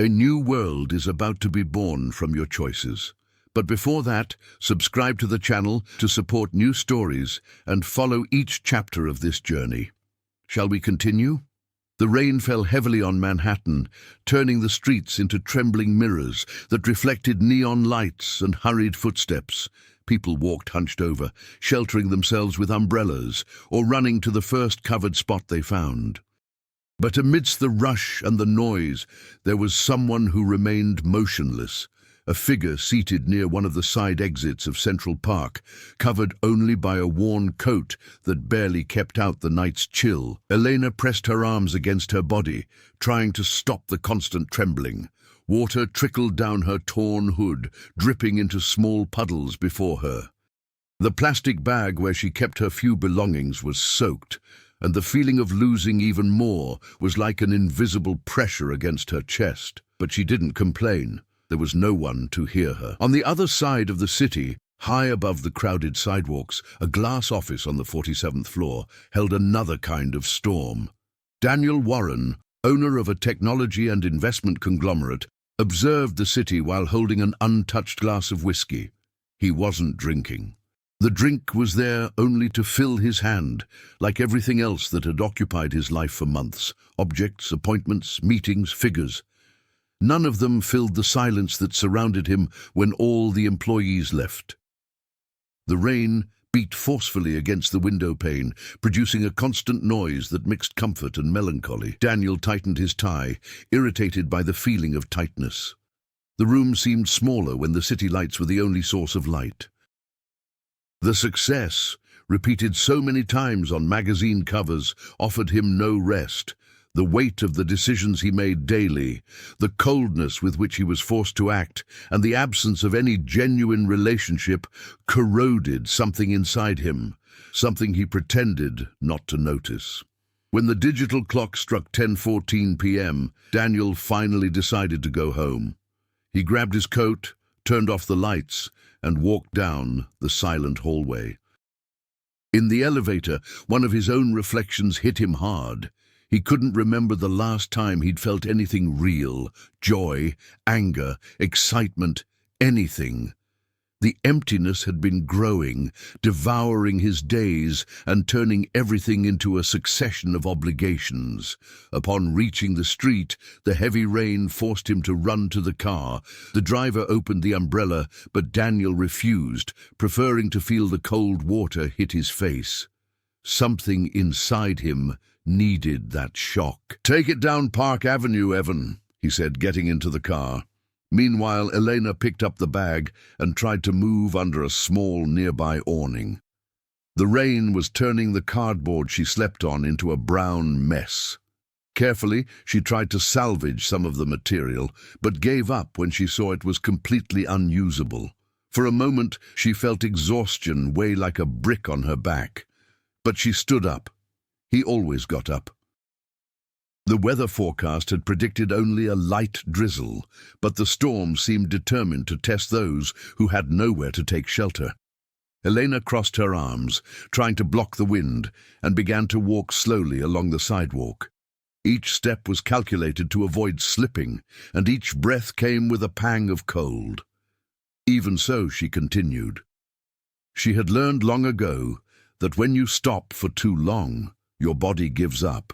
A new world is about to be born from your choices. But before that, subscribe to the channel to support new stories and follow each chapter of this journey. Shall we continue? The rain fell heavily on Manhattan, turning the streets into trembling mirrors that reflected neon lights and hurried footsteps. People walked hunched over, sheltering themselves with umbrellas or running to the first covered spot they found. But amidst the rush and the noise, there was someone who remained motionless, a figure seated near one of the side exits of Central Park, covered only by a worn coat that barely kept out the night's chill. Elena pressed her arms against her body, trying to stop the constant trembling. Water trickled down her torn hood, dripping into small puddles before her. The plastic bag where she kept her few belongings was soaked, and the feeling of losing even more was like an invisible pressure against her chest. But she didn't complain. There was no one to hear her. On the other side of the city, high above the crowded sidewalks, a glass office on the 47th floor held another kind of storm. Daniel Warren, owner of a technology and investment conglomerate, observed the city while holding an untouched glass of whiskey. He wasn't drinking. The drink was there only to fill his hand, like everything else that had occupied his life for months. Objects, appointments, meetings, figures. None of them filled the silence that surrounded him when all the employees left. The rain beat forcefully against the window pane, producing a constant noise that mixed comfort and melancholy. Daniel tightened his tie, irritated by the feeling of tightness. The room seemed smaller when the city lights were the only source of light. The success, repeated so many times on magazine covers, offered him no rest. The weight of the decisions he made daily, the coldness with which he was forced to act, and the absence of any genuine relationship corroded something inside him, something he pretended not to notice. When the digital clock struck 10:14 p.m., Daniel finally decided to go home. He grabbed his coat, turned off the lights, and walked down the silent hallway. In the elevator, one of his own reflections hit him hard. He couldn't remember the last time he'd felt anything real, joy, anger, excitement, anything. The emptiness had been growing, devouring his days and turning everything into a succession of obligations. Upon reaching the street, the heavy rain forced him to run to the car. The driver opened the umbrella, but Daniel refused, preferring to feel the cold water hit his face. Something inside him needed that shock. "Take it down Park Avenue, Evan," he said, getting into the car. Meanwhile, Elena picked up the bag and tried to move under a small nearby awning. The rain was turning the cardboard she slept on into a brown mess. Carefully, she tried to salvage some of the material, but gave up when she saw it was completely unusable. For a moment, she felt exhaustion weigh like a brick on her back. But she stood up. He always got up. The weather forecast had predicted only a light drizzle, but the storm seemed determined to test those who had nowhere to take shelter. Elena crossed her arms, trying to block the wind, and began to walk slowly along the sidewalk. Each step was calculated to avoid slipping, and each breath came with a pang of cold. Even so, she continued. She had learned long ago that when you stop for too long, your body gives up.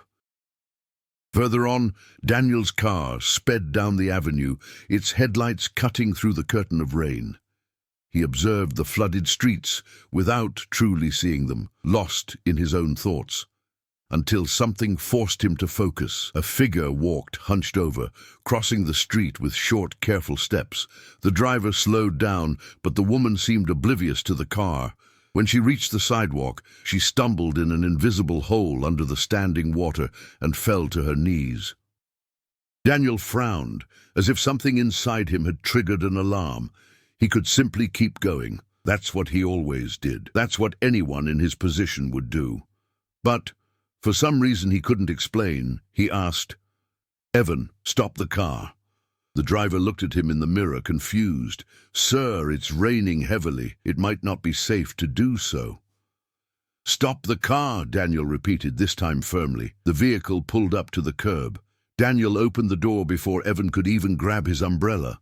Further on, Daniel's car sped down the avenue, its headlights cutting through the curtain of rain. He observed the flooded streets without truly seeing them, lost in his own thoughts. Until something forced him to focus. A figure walked hunched over, crossing the street with short, careful steps. The driver slowed down, but the woman seemed oblivious to the car. When she reached the sidewalk, she stumbled in an invisible hole under the standing water and fell to her knees. Daniel frowned, as if something inside him had triggered an alarm. He could simply keep going. That's what he always did. That's what anyone in his position would do. But, for some reason he couldn't explain, he asked, "Evan, stop the car." The driver looked at him in the mirror, confused. "Sir, it's raining heavily. It might not be safe to do so." "Stop the car," Daniel repeated, this time firmly. The vehicle pulled up to the curb. Daniel opened the door before Evan could even grab his umbrella.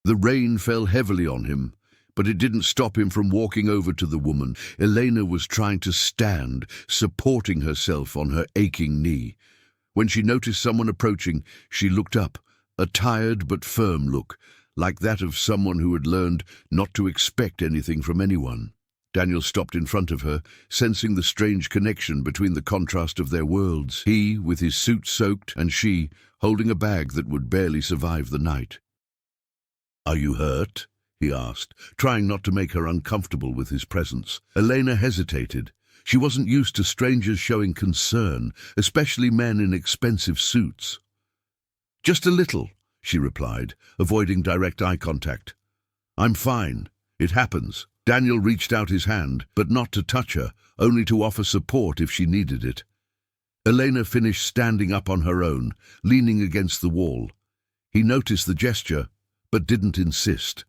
The rain fell heavily on him, but it didn't stop him from walking over to the woman. Elena was trying to stand, supporting herself on her aching knee. When she noticed someone approaching, she looked up, a tired but firm look, like that of someone who had learned not to expect anything from anyone. Daniel stopped in front of her, sensing the strange connection between the contrast of their worlds. He, with his suit soaked, and she, holding a bag that would barely survive the night. "Are you hurt?" he asked, trying not to make her uncomfortable with his presence. Elena hesitated. She wasn't used to strangers showing concern, especially men in expensive suits. "Just a little," she replied, avoiding direct eye contact. "I'm fine. It happens." Daniel reached out his hand, but not to touch her, only to offer support if she needed it. Elena finished standing up on her own, leaning against the wall. He noticed the gesture, but didn't insist.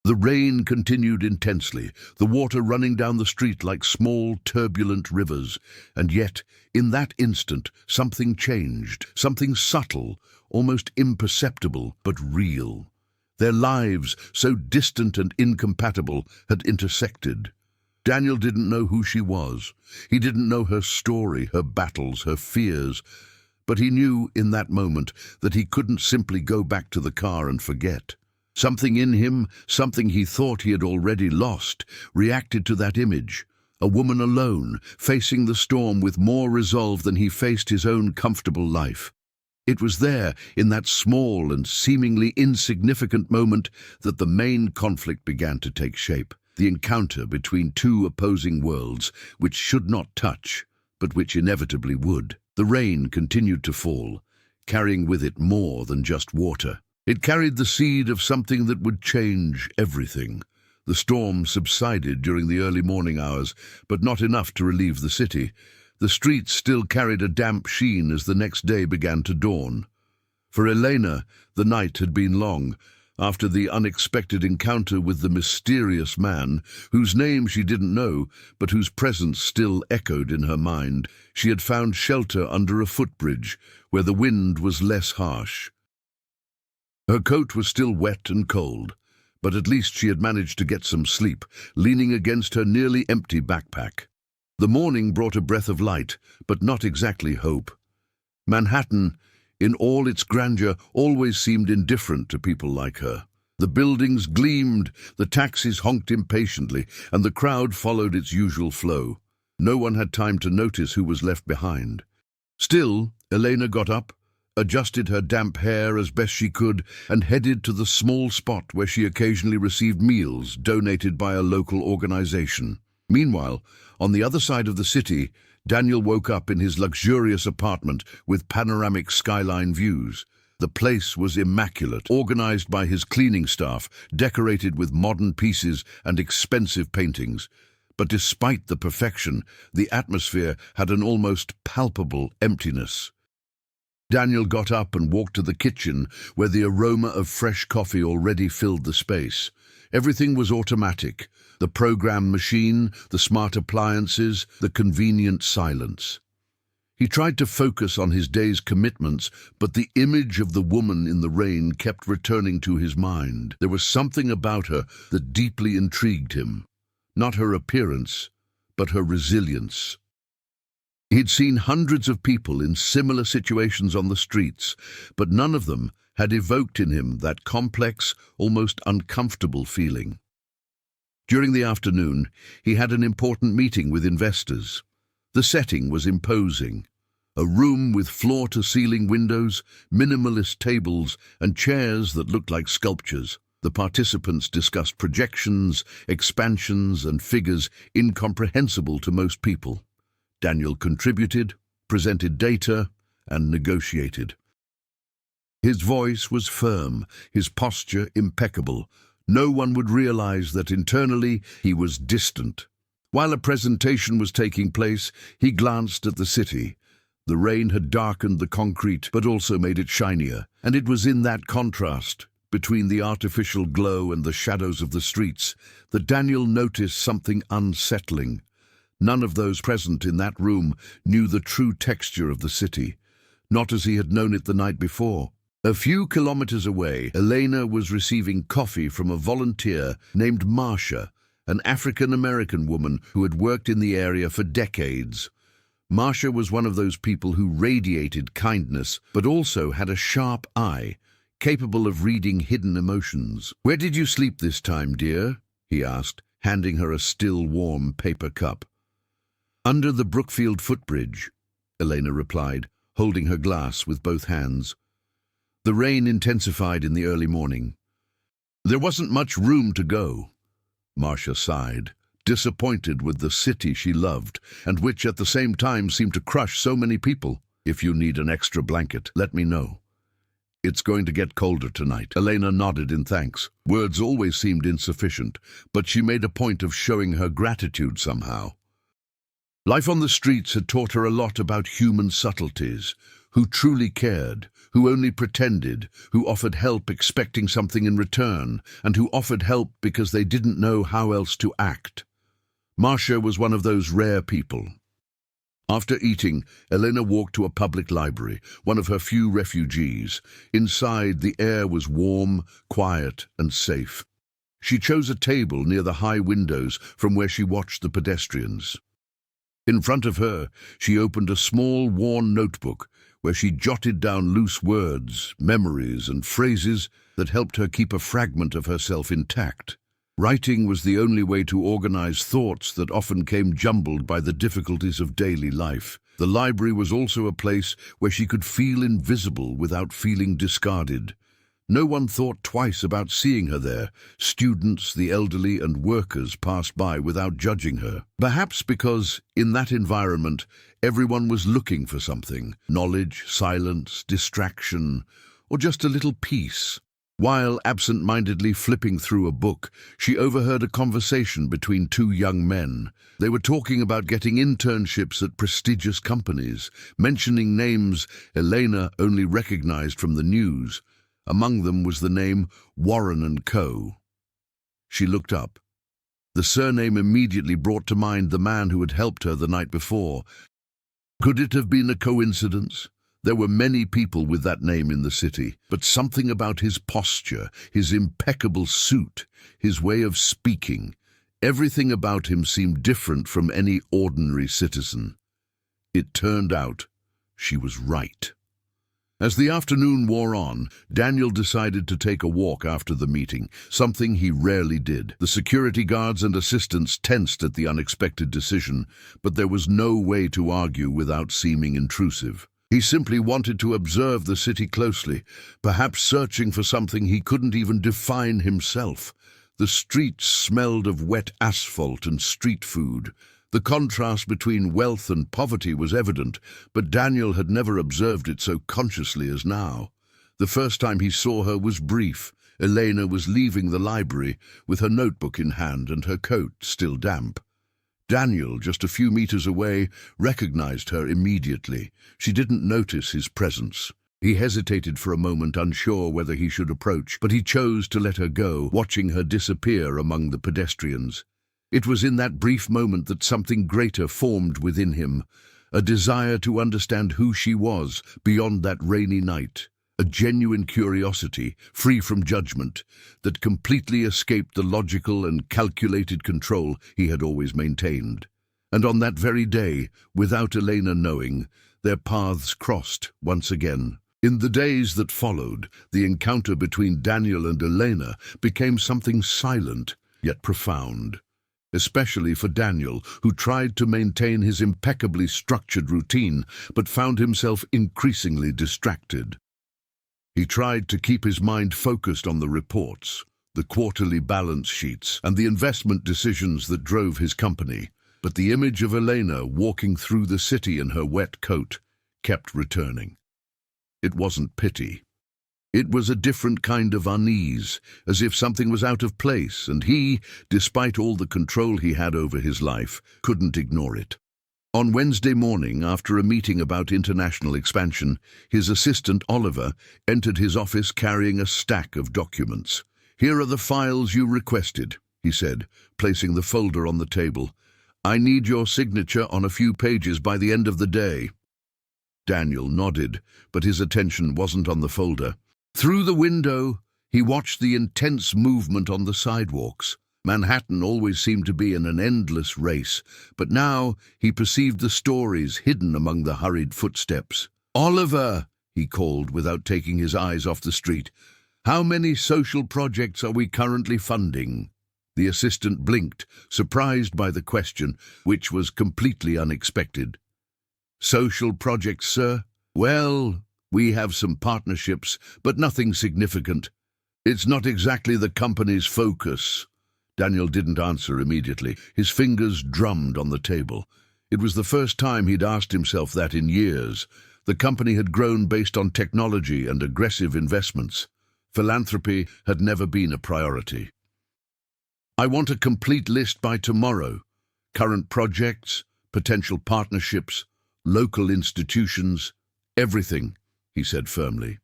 The rain continued intensely, the water running down the street like small, turbulent rivers. And yet, in that instant, something changed, something subtle, almost imperceptible, but real. Their lives, so distant and incompatible, had intersected. Daniel didn't know who she was. He didn't know her story, her battles, her fears. But he knew in that moment that he couldn't simply go back to the car and forget. Something in him, something he thought he had already lost, reacted to that image. A woman alone, facing the storm with more resolve than he faced his own comfortable life. It was there, in that small and seemingly insignificant moment, that the main conflict began to take shape. The encounter between two opposing worlds, which should not touch, but which inevitably would. The rain continued to fall, carrying with it more than just water. It carried the seed of something that would change everything. The storm subsided during the early morning hours, but not enough to relieve the city. The streets still carried a damp sheen as the next day began to dawn. For Elena, the night had been long. After the unexpected encounter with the mysterious man, whose name she didn't know, but whose presence still echoed in her mind, she had found shelter under a footbridge, where the wind was less harsh. Her coat was still wet and cold, but at least she had managed to get some sleep, leaning against her nearly empty backpack. The morning brought a breath of light, but not exactly hope. Manhattan, in all its grandeur, always seemed indifferent to people like her. The buildings gleamed, the taxis honked impatiently, and the crowd followed its usual flow. No one had time to notice who was left behind. Still, Elena got up, adjusted her damp hair as best she could, and headed to the small spot where she occasionally received meals donated by a local organization. Meanwhile, on the other side of the city, Daniel woke up in his luxurious apartment with panoramic skyline views. The place was immaculate, organized by his cleaning staff, decorated with modern pieces and expensive paintings. But despite the perfection, the atmosphere had an almost palpable emptiness. Daniel got up and walked to the kitchen, where the aroma of fresh coffee already filled the space. Everything was automatic: the program machine, the smart appliances, the convenient silence. He tried to focus on his day's commitments, but the image of the woman in the rain kept returning to his mind. There was something about her that deeply intrigued him. Not her appearance, but her resilience. He'd seen hundreds of people in similar situations on the streets, but none of them had evoked in him that complex, almost uncomfortable feeling. During the afternoon, he had an important meeting with investors. The setting was imposing. A room with floor-to-ceiling windows, minimalist tables, and chairs that looked like sculptures. The participants discussed projections, expansions, and figures incomprehensible to most people. Daniel contributed, presented data, and negotiated. His voice was firm, his posture impeccable. No one would realize that internally he was distant. While a presentation was taking place, he glanced at the city. The rain had darkened the concrete, but also made it shinier, and it was in that contrast, between the artificial glow and the shadows of the streets, that Daniel noticed something unsettling. None of those present in that room knew the true texture of the city. not as he had known it the night before. A few kilometers away, Elena was receiving coffee from a volunteer named Marcia, an African-American woman who had worked in the area for decades. Marcia was one of those people who radiated kindness, but also had a sharp eye, capable of reading hidden emotions. "Where did you sleep this time, dear?" he asked, handing her a still warm paper cup. "Under the Brookfield footbridge," Elena replied, holding her glass with both hands. The rain intensified in the early morning. "There wasn't much room to go." Marcia sighed, disappointed with the city she loved, and which at the same time seemed to crush so many people. "If you need an extra blanket, let me know. It's going to get colder tonight." Elena nodded in thanks. Words always seemed insufficient, but she made a point of showing her gratitude somehow. Life on the streets had taught her a lot about human subtleties, who truly cared, who only pretended, who offered help expecting something in return, and who offered help because they didn't know how else to act. Marcia was one of those rare people. After eating, Elena walked to a public library, one of her few refugees. Inside, the air was warm, quiet, and safe. She chose a table near the high windows from where she watched the pedestrians. In front of her, she opened a small, worn notebook where she jotted down loose words, memories, and phrases that helped her keep a fragment of herself intact. Writing was the only way to organize thoughts that often came jumbled by the difficulties of daily life. The library was also a place where she could feel invisible without feeling discarded. No one thought twice about seeing her there. Students, the elderly, and workers passed by without judging her. Perhaps because, in that environment, everyone was looking for something: knowledge, silence, distraction, or just a little peace. While absent-mindedly flipping through a book, she overheard a conversation between two young men. They were talking about getting internships at prestigious companies, mentioning names Elena only recognized from the news. Among them was the name Warren and Co. She looked up. The surname immediately brought to mind the man who had helped her the night before. Could it have been a coincidence? There were many people with that name in the city, but something about his posture, his impeccable suit, his way of speaking, everything about him seemed different from any ordinary citizen. It turned out she was right. As the afternoon wore on, Daniel decided to take a walk after the meeting, something he rarely did. The security guards and assistants tensed at the unexpected decision, but there was no way to argue without seeming intrusive. He simply wanted to observe the city closely, perhaps searching for something he couldn't even define himself. The streets smelled of wet asphalt and street food. The contrast between wealth and poverty was evident, but Daniel had never observed it so consciously as now. The first time he saw her was brief. Elena was leaving the library with her notebook in hand and her coat still damp. Daniel, just a few meters away, recognized her immediately. She didn't notice his presence. He hesitated for a moment, unsure whether he should approach, but he chose to let her go, watching her disappear among the pedestrians. It was in that brief moment that something greater formed within him, a desire to understand who she was beyond that rainy night, a genuine curiosity, free from judgment, that completely escaped the logical and calculated control he had always maintained. And on that very day, without Elena knowing, their paths crossed once again. In the days that followed, the encounter between Daniel and Elena became something silent yet profound. Especially for Daniel, who tried to maintain his impeccably structured routine, but found himself increasingly distracted. He tried to keep his mind focused on the reports, the quarterly balance sheets, and the investment decisions that drove his company, but the image of Elena walking through the city in her wet coat kept returning. It wasn't pity. It was a different kind of unease, as if something was out of place, and he, despite all the control he had over his life, couldn't ignore it. On Wednesday morning, after a meeting about international expansion, his assistant, Oliver, entered his office carrying a stack of documents. "Here are the files you requested," he said, placing the folder on the table. "I need your signature on a few pages by the end of the day." Daniel nodded, but his attention wasn't on the folder. Through the window, he watched the intense movement on the sidewalks. Manhattan always seemed to be in an endless race, but now he perceived the stories hidden among the hurried footsteps. "Oliver," he called without taking his eyes off the street, "how many social projects are we currently funding?" The assistant blinked, surprised by the question, which was completely unexpected. "Social projects, sir? Well, we have some partnerships, but nothing significant. It's not exactly the company's focus." Daniel didn't answer immediately. His fingers drummed on the table. It was the first time he'd asked himself that in years. The company had grown based on technology and aggressive investments. Philanthropy had never been a priority. "I want a complete list by tomorrow. Current projects, potential partnerships, local institutions, everything," he said firmly.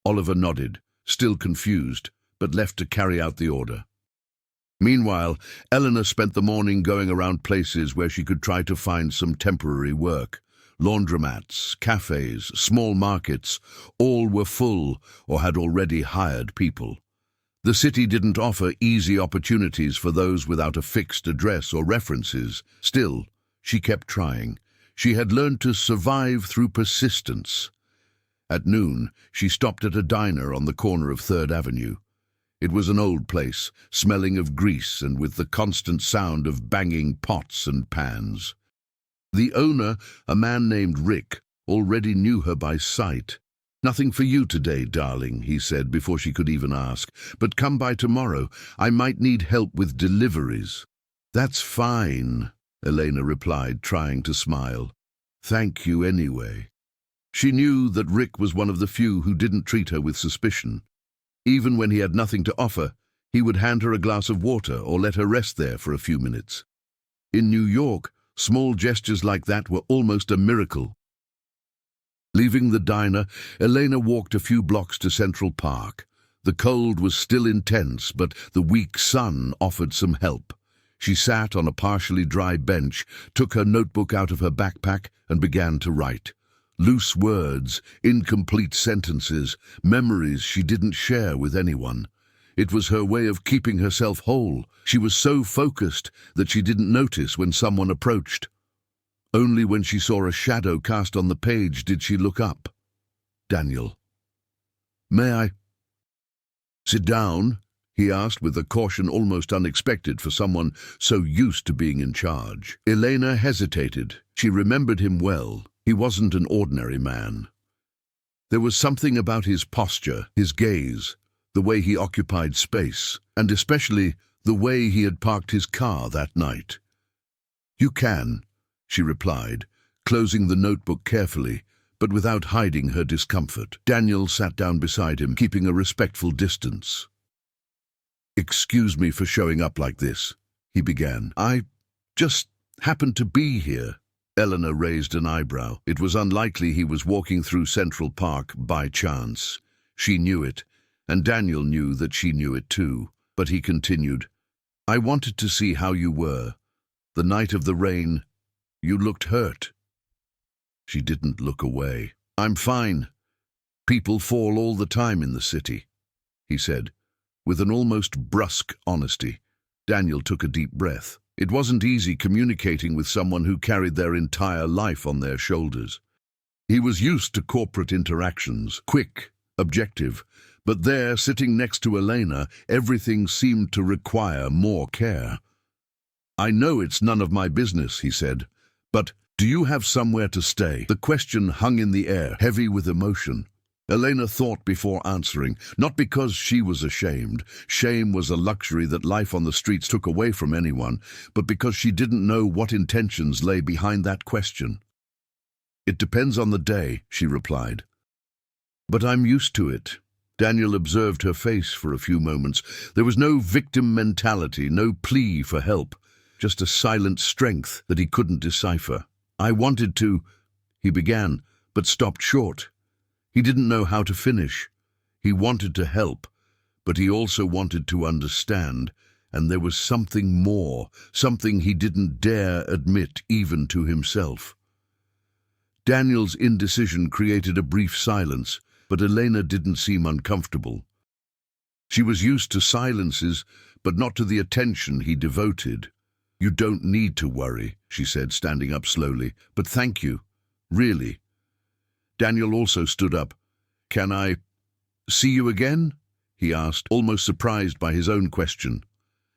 Oliver nodded, still confused, but left to carry out the order. Meanwhile, Eleanor spent the morning going around places where she could try to find some temporary work. Laundromats, cafes, small markets, all were full or had already hired people. The city didn't offer easy opportunities for those without a fixed address or references. Still, she kept trying. She had learned to survive through persistence. At noon, she stopped at a diner on the corner of 3rd Avenue. It was an old place, smelling of grease and with the constant sound of banging pots and pans. The owner, a man named Rick, already knew her by sight. "Nothing for you today, darling," he said before she could even ask. "But come by tomorrow. I might need help with deliveries." "That's fine," Elena replied, trying to smile. "Thank you anyway." She knew that Rick was one of the few who didn't treat her with suspicion. Even when he had nothing to offer, he would hand her a glass of water or let her rest there for a few minutes. In New York, small gestures like that were almost a miracle. Leaving the diner, Elena walked a few blocks to Central Park. The cold was still intense, but the weak sun offered some help. She sat on a partially dry bench, took her notebook out of her backpack, and began to write. Loose words, incomplete sentences, memories she didn't share with anyone. It was her way of keeping herself whole. She was so focused that she didn't notice when someone approached. Only when she saw a shadow cast on the page did she look up. "Daniel." "May I sit down?" he asked with a caution almost unexpected for someone so used to being in charge. Elena hesitated. She remembered him well. He wasn't an ordinary man. There was something about his posture, his gaze, the way he occupied space, and especially the way he had parked his car that night. "You can," she replied, closing the notebook carefully, but without hiding her discomfort. Daniel sat down beside him, keeping a respectful distance. "Excuse me for showing up like this," he began. "I just happened to be here." Eleanor raised an eyebrow. It was unlikely he was walking through Central Park by chance. She knew it, and Daniel knew that she knew it too. But he continued, "I wanted to see how you were. The night of the rain, you looked hurt." She didn't look away. "I'm fine. People fall all the time in the city," he said, with an almost brusque honesty. Daniel took a deep breath. It wasn't easy communicating with someone who carried their entire life on their shoulders. He was used to corporate interactions, quick, objective, but there, sitting next to Elena, everything seemed to require more care. "I know it's none of my business," he said, "but do you have somewhere to stay?" The question hung in the air, heavy with emotion. Elena thought before answering, not because she was ashamed. Shame was a luxury that life on the streets took away from anyone, but because she didn't know what intentions lay behind that question. "It depends on the day," she replied. "But I'm used to it." Daniel observed her face for a few moments. There was no victim mentality, no plea for help, just a silent strength that he couldn't decipher. "I wanted to," he began, but stopped short. He didn't know how to finish. He wanted to help, but he also wanted to understand, and there was something more, something he didn't dare admit even to himself. Daniel's indecision created a brief silence, but Elena didn't seem uncomfortable. She was used to silences, but not to the attention he devoted. "You don't need to worry," she said, standing up slowly, "but thank you. Really." Daniel also stood up. "Can I see you again?" he asked, almost surprised by his own question.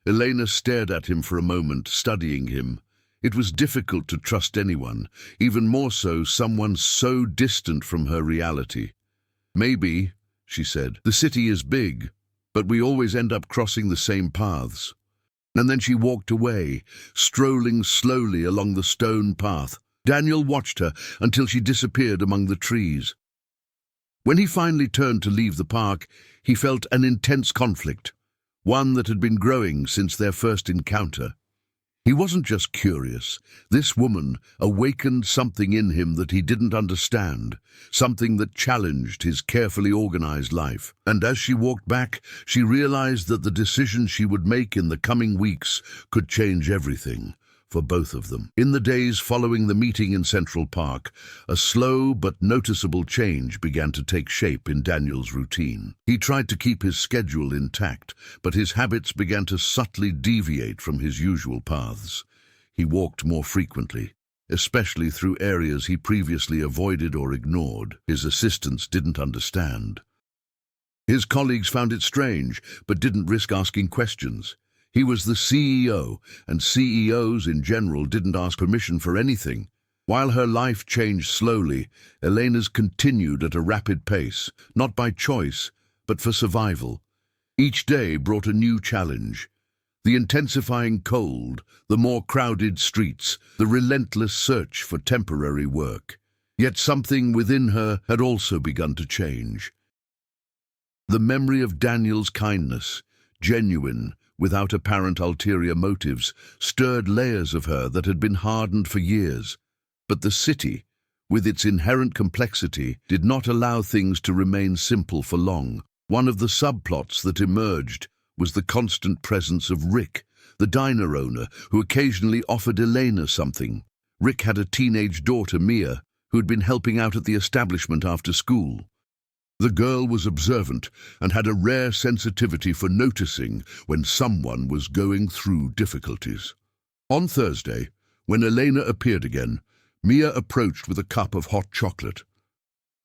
Elena stared at him for a moment, studying him. It was difficult to trust anyone, even more so someone so distant from her reality. "Maybe," she said. "The city is big, but we always end up crossing the same paths." And then she walked away, strolling slowly along the stone path. Daniel watched her until she disappeared among the trees. When he finally turned to leave the park, he felt an intense conflict, one that had been growing since their first encounter. He wasn't just curious. This woman awakened something in him that he didn't understand, something that challenged his carefully organized life. And as she walked back, she realized that the decision she would make in the coming weeks could change everything for both of them. In the days following the meeting in Central Park, a slow but noticeable change began to take shape in Daniel's routine. He tried to keep his schedule intact, but his habits began to subtly deviate from his usual paths. He walked more frequently, especially through areas he previously avoided or ignored. His assistants didn't understand. His colleagues found it strange, but didn't risk asking questions. He was the CEO, and CEOs in general didn't ask permission for anything. While her life changed slowly, Elena's continued at a rapid pace, not by choice, but for survival. Each day brought a new challenge. The intensifying cold, the more crowded streets, the relentless search for temporary work. Yet something within her had also begun to change. The memory of Daniel's kindness, genuine, without apparent ulterior motives, stirred layers of her that had been hardened for years. But the city, with its inherent complexity, did not allow things to remain simple for long. One of the subplots that emerged was the constant presence of Rick, the diner owner, who occasionally offered Elena something. Rick had a teenage daughter, Mia, who had been helping out at the establishment after school. The girl was observant and had a rare sensitivity for noticing when someone was going through difficulties. On Thursday, when Elena appeared again, Mia approached with a cup of hot chocolate.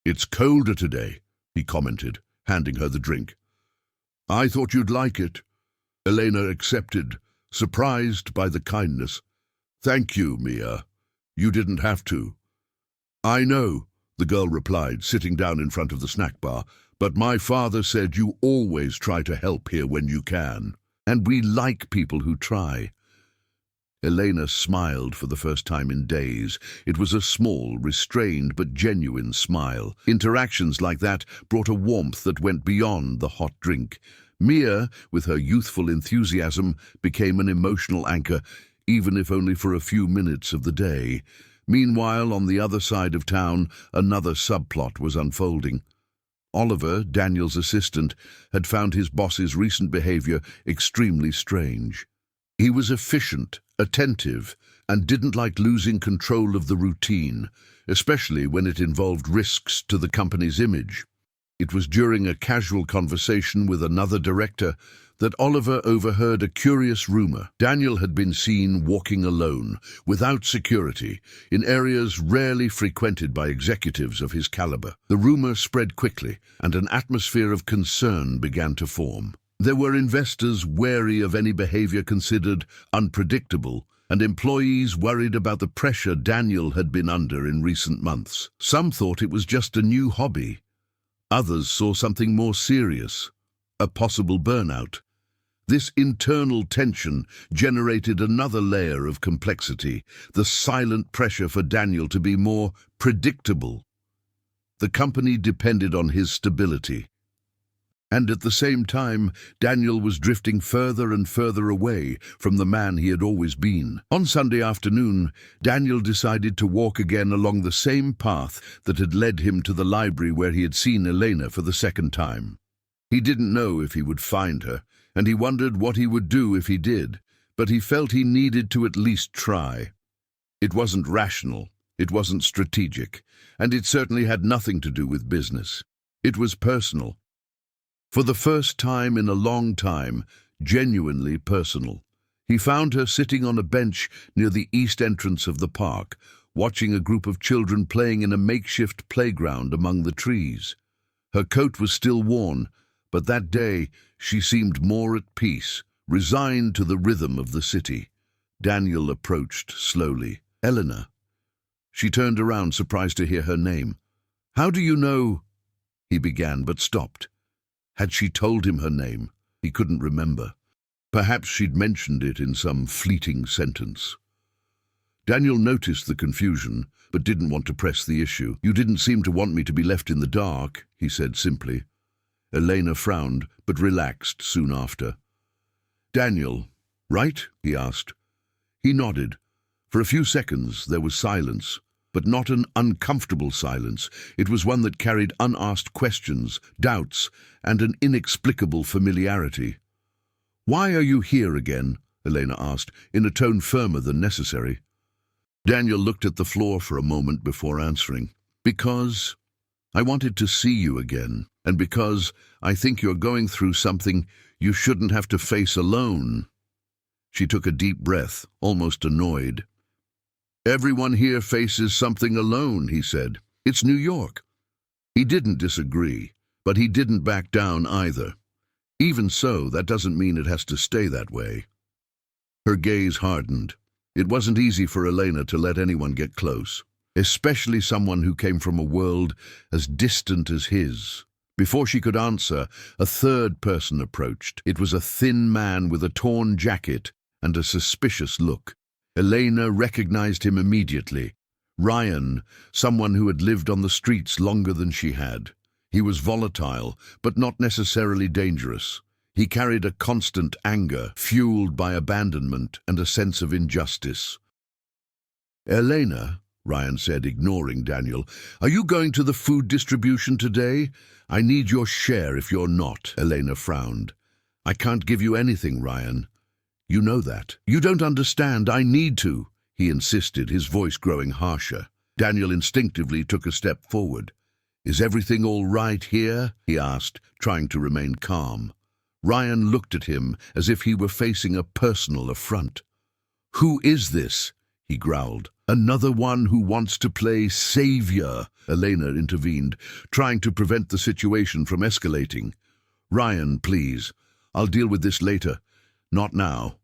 "It's colder today," he commented, handing her the drink. "I thought you'd like it." Elena accepted, surprised by the kindness. "Thank you, Mia. You didn't have to." "I know," the girl replied, sitting down in front of the snack bar, "but my father said you always try to help here when you can. And we like people who try." Elena smiled for the first time in days. It was a small, restrained but genuine smile. Interactions like that brought a warmth that went beyond the hot drink. Mia, with her youthful enthusiasm, became an emotional anchor, even if only for a few minutes of the day. Meanwhile, on the other side of town, another subplot was unfolding. Oliver, Daniel's assistant, had found his boss's recent behavior extremely strange. He was efficient, attentive, and didn't like losing control of the routine, especially when it involved risks to the company's image. It was during a casual conversation with another director that Oliver overheard a curious rumor. Daniel had been seen walking alone, without security, in areas rarely frequented by executives of his caliber. The rumor spread quickly, and an atmosphere of concern began to form. There were investors wary of any behavior considered unpredictable, and employees worried about the pressure Daniel had been under in recent months. Some thought it was just a new hobby. Others saw something more serious, a possible burnout. This internal tension generated another layer of complexity, the silent pressure for Daniel to be more predictable. The company depended on his stability. And at the same time, Daniel was drifting further and further away from the man he had always been. On Sunday afternoon, Daniel decided to walk again along the same path that had led him to the library where he had seen Elena for the second time. He didn't know if he would find her, and he wondered what he would do if he did, but he felt he needed to at least try. It wasn't rational. It wasn't strategic, and it certainly had nothing to do with business. It was personal. For the first time in a long time, genuinely personal. He found her sitting on a bench near the east entrance of the park, watching a group of children playing in a makeshift playground among the trees. Her coat was still worn, but that day she seemed more at peace, resigned to the rhythm of the city. Daniel approached slowly. "Eleanor." She turned around, surprised to hear her name. "How do you know?" he began, but stopped. Had she told him her name? He couldn't remember. Perhaps she'd mentioned it in some fleeting sentence. Daniel noticed the confusion, but didn't want to press the issue. "You didn't seem to want me to be left in the dark," he said simply. Elena frowned, but relaxed soon after. "Daniel, right?" he asked. He nodded. For a few seconds there was silence, but not an uncomfortable silence. It was one that carried unasked questions, doubts, and an inexplicable familiarity. "Why are you here again?" Elena asked, in a tone firmer than necessary. Daniel looked at the floor for a moment before answering. "Because I wanted to see you again, and because I think you're going through something you shouldn't have to face alone." She took a deep breath, almost annoyed. "Everyone here faces something alone," he said. "It's New York." He didn't disagree, but he didn't back down either. Even so, that doesn't mean it has to stay that way. Her gaze hardened. It wasn't easy for Elena to let anyone get close, especially someone who came from a world as distant as his. Before she could answer, a third person approached. It was a thin man with a torn jacket and a suspicious look. Elena recognized him immediately. Ryan, someone who had lived on the streets longer than she had. He was volatile, but not necessarily dangerous. He carried a constant anger, fueled by abandonment and a sense of injustice. "Elena," Ryan said, ignoring Daniel, "are you going to the food distribution today? I need your share if you're not." Elena frowned. "I can't give you anything, Ryan. You know that." "You don't understand. I need to," he insisted, his voice growing harsher. Daniel instinctively took a step forward. "Is everything all right here?" he asked, trying to remain calm. Ryan looked at him as if he were facing a personal affront. "Who is this?" he growled. "Another one who wants to play savior," Elena intervened, trying to prevent the situation from escalating. "Ryan, please. I'll deal with this later. Not now."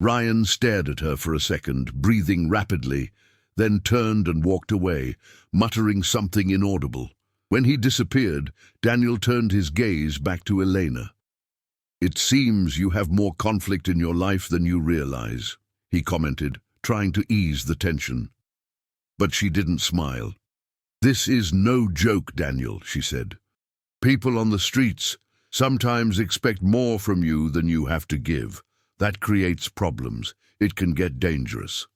Ryan stared at her for a second, breathing rapidly, then turned and walked away, muttering something inaudible. When he disappeared, Daniel turned his gaze back to Elena. "It seems you have more conflict in your life than you realize," he commented, trying to ease the tension. But she didn't smile. "This is no joke, Daniel," she said. "People on the streets sometimes expect more from you than you have to give. That creates problems. It can get dangerous."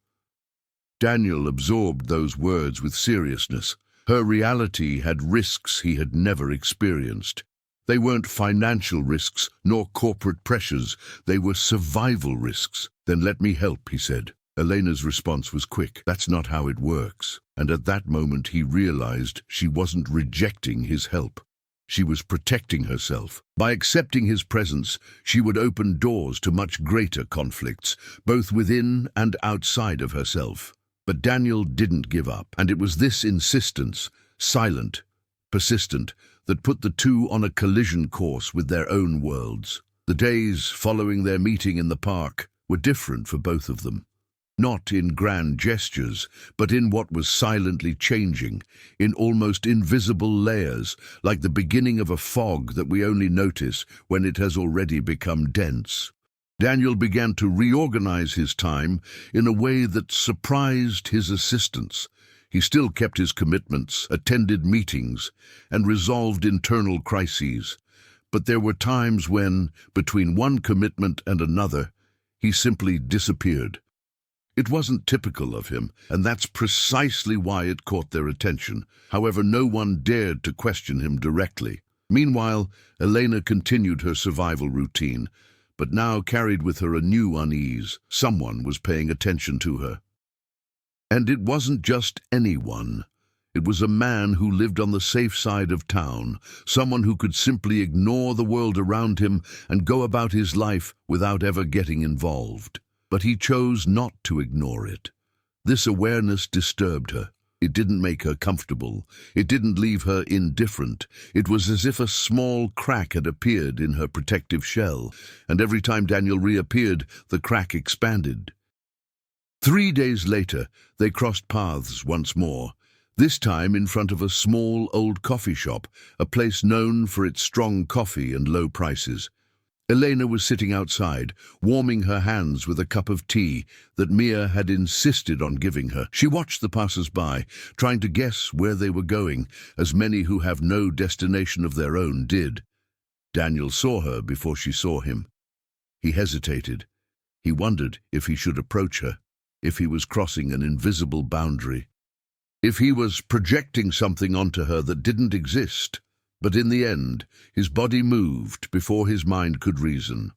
Daniel absorbed those words with seriousness. Her reality had risks he had never experienced. They weren't financial risks, nor corporate pressures. They were survival risks. "Then let me help," he said. Elena's response was quick. "That's not how it works." And at that moment he realized she wasn't rejecting his help. She was protecting herself. By accepting his presence, she would open doors to much greater conflicts, both within and outside of herself. But Daniel didn't give up, and it was this insistence, silent, persistent, that put the two on a collision course with their own worlds. The days following their meeting in the park were different for both of them. Not in grand gestures, but in what was silently changing, in almost invisible layers, like the beginning of a fog that we only notice when it has already become dense. Daniel began to reorganize his time in a way that surprised his assistants. He still kept his commitments, attended meetings, and resolved internal crises. But there were times when, between one commitment and another, he simply disappeared. It wasn't typical of him, and that's precisely why it caught their attention. However, no one dared to question him directly. Meanwhile, Elena continued her survival routine, but now carried with her a new unease. Someone was paying attention to her. And it wasn't just anyone. It was a man who lived on the safe side of town, someone who could simply ignore the world around him and go about his life without ever getting involved. But he chose not to ignore it. This awareness disturbed her. It didn't make her comfortable. It didn't leave her indifferent. It was as if a small crack had appeared in her protective shell, and every time Daniel reappeared, the crack expanded. 3 days later, they crossed paths once more, this time in front of a small old coffee shop, a place known for its strong coffee and low prices. Elena was sitting outside, warming her hands with a cup of tea that Mia had insisted on giving her. She watched the passers-by, trying to guess where they were going, as many who have no destination of their own did. Daniel saw her before she saw him. He hesitated. He wondered if he should approach her, if he was crossing an invisible boundary, if he was projecting something onto her that didn't exist. But in the end, his body moved before his mind could reason.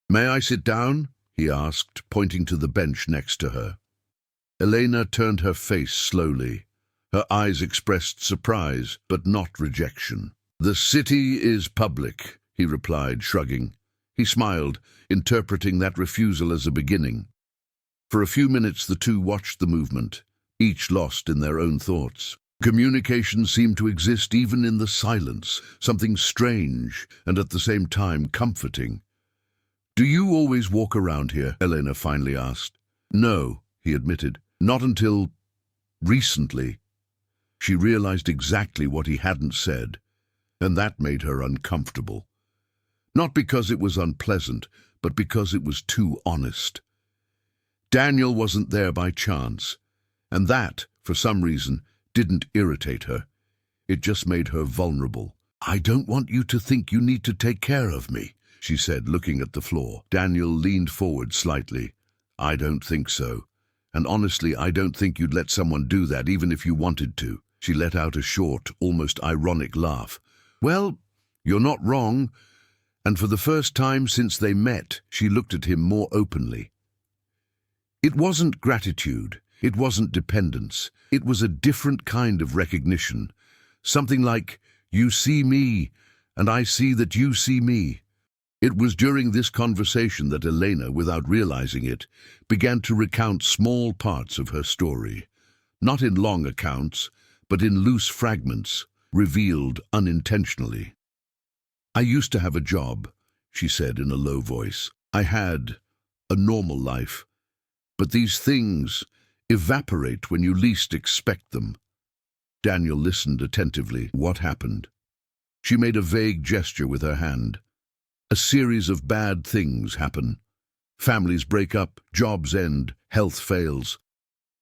"May I sit down?" he asked, pointing to the bench next to her. Elena turned her face slowly. Her eyes expressed surprise, but not rejection. "The city is public," he replied, shrugging. He smiled, interpreting that refusal as a beginning. For a few minutes the two watched the movement, each lost in their own thoughts. Communication seemed to exist even in the silence, something strange and at the same time comforting. "Do you always walk around here?" Elena finally asked. "No," he admitted. "Not until recently." She realized exactly what he hadn't said, and that made her uncomfortable. Not because it was unpleasant, but because it was too honest. Daniel wasn't there by chance, and that, for some reason, didn't irritate her. It just made her vulnerable. "I don't want you to think you need to take care of me," she said, looking at the floor. Daniel leaned forward slightly. "I don't think so. And honestly, I don't think you'd let someone do that even if you wanted to." She let out a short, almost ironic laugh. "Well, you're not wrong." And for the first time since they met, she looked at him more openly. It wasn't gratitude. It wasn't dependence. It was a different kind of recognition. Something like, "You see me, and I see that you see me." It was during this conversation that Elena, without realizing it, began to recount small parts of her story. Not in long accounts, but in loose fragments, revealed unintentionally. "I used to have a job," she said in a low voice. "I had a normal life. But these things evaporate when you least expect them." Daniel listened attentively. "What happened?" She made a vague gesture with her hand. "A series of bad things happen. Families break up, jobs end, health fails.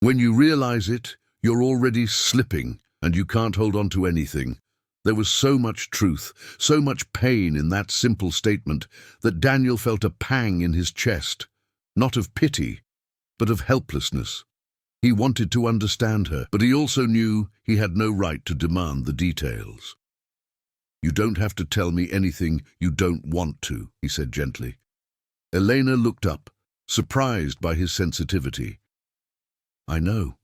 When you realize it, you're already slipping, and you can't hold on to anything." There was so much truth, so much pain in that simple statement, that Daniel felt a pang in his chest, not of pity, but of helplessness. He wanted to understand her, but he also knew he had no right to demand the details. "You don't have to tell me anything you don't want to," he said gently. Elena looked up, surprised by his sensitivity. "I know."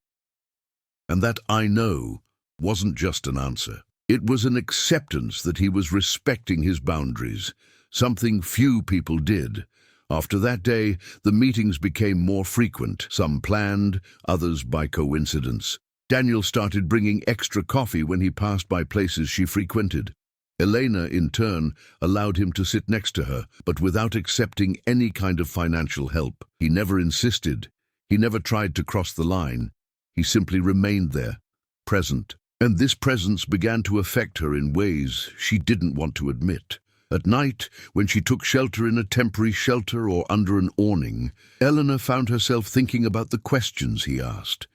And that "I know" wasn't just an answer. It was an acceptance that he was respecting his boundaries, something few people did. After that day, the meetings became more frequent, some planned, others by coincidence. Daniel started bringing extra coffee when he passed by places she frequented. Elena, in turn, allowed him to sit next to her, but without accepting any kind of financial help. He never insisted. He never tried to cross the line. He simply remained there, present. And this presence began to affect her in ways she didn't want to admit. At night, when she took shelter in a temporary shelter or under an awning, Eleanor found herself thinking about the questions he asked,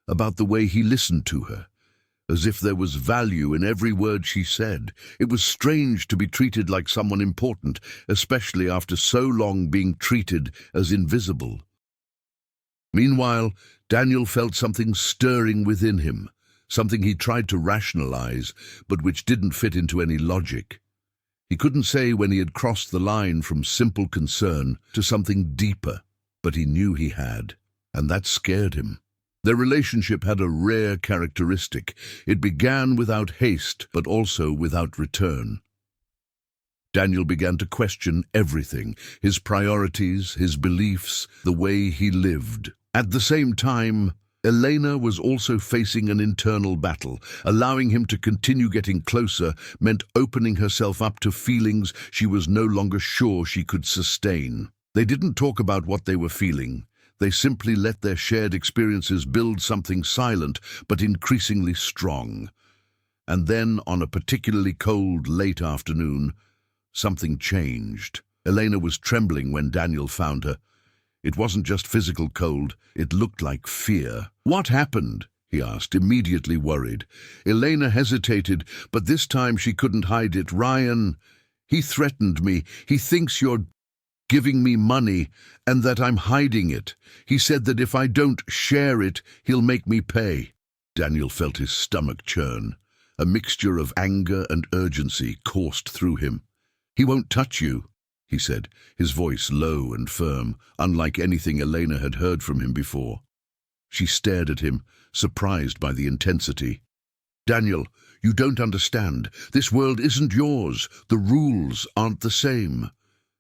about the way he listened to her, as if there was value in every word she said. It was strange to be treated like someone important, especially after so long being treated as invisible. Meanwhile, Daniel felt something stirring within him, something he tried to rationalize, but which didn't fit into any logic. He couldn't say when he had crossed the line from simple concern to something deeper, but he knew he had, and that scared him. Their relationship had a rare characteristic. It began without haste, but also without return. Daniel began to question everything, his priorities, his beliefs, the way he lived. At the same time, Elena was also facing an internal battle. Allowing him to continue getting closer meant opening herself up to feelings she was no longer sure she could sustain. They didn't talk about what they were feeling. They simply let their shared experiences build something silent but increasingly strong. And then, on a particularly cold, late afternoon, something changed. Elena was trembling when Daniel found her. It wasn't just physical cold, it looked like fear. "What happened?" he asked, immediately worried. Elena hesitated, but this time she couldn't hide it. "Ryan, he threatened me. He thinks you're giving me money and that I'm hiding it. He said that if I don't share it, he'll make me pay." Daniel felt his stomach churn. A mixture of anger and urgency coursed through him. "He won't touch you," he said, his voice low and firm, unlike anything Elena had heard from him before. She stared at him, surprised by the intensity. "Daniel, you don't understand. This world isn't yours. The rules aren't the same."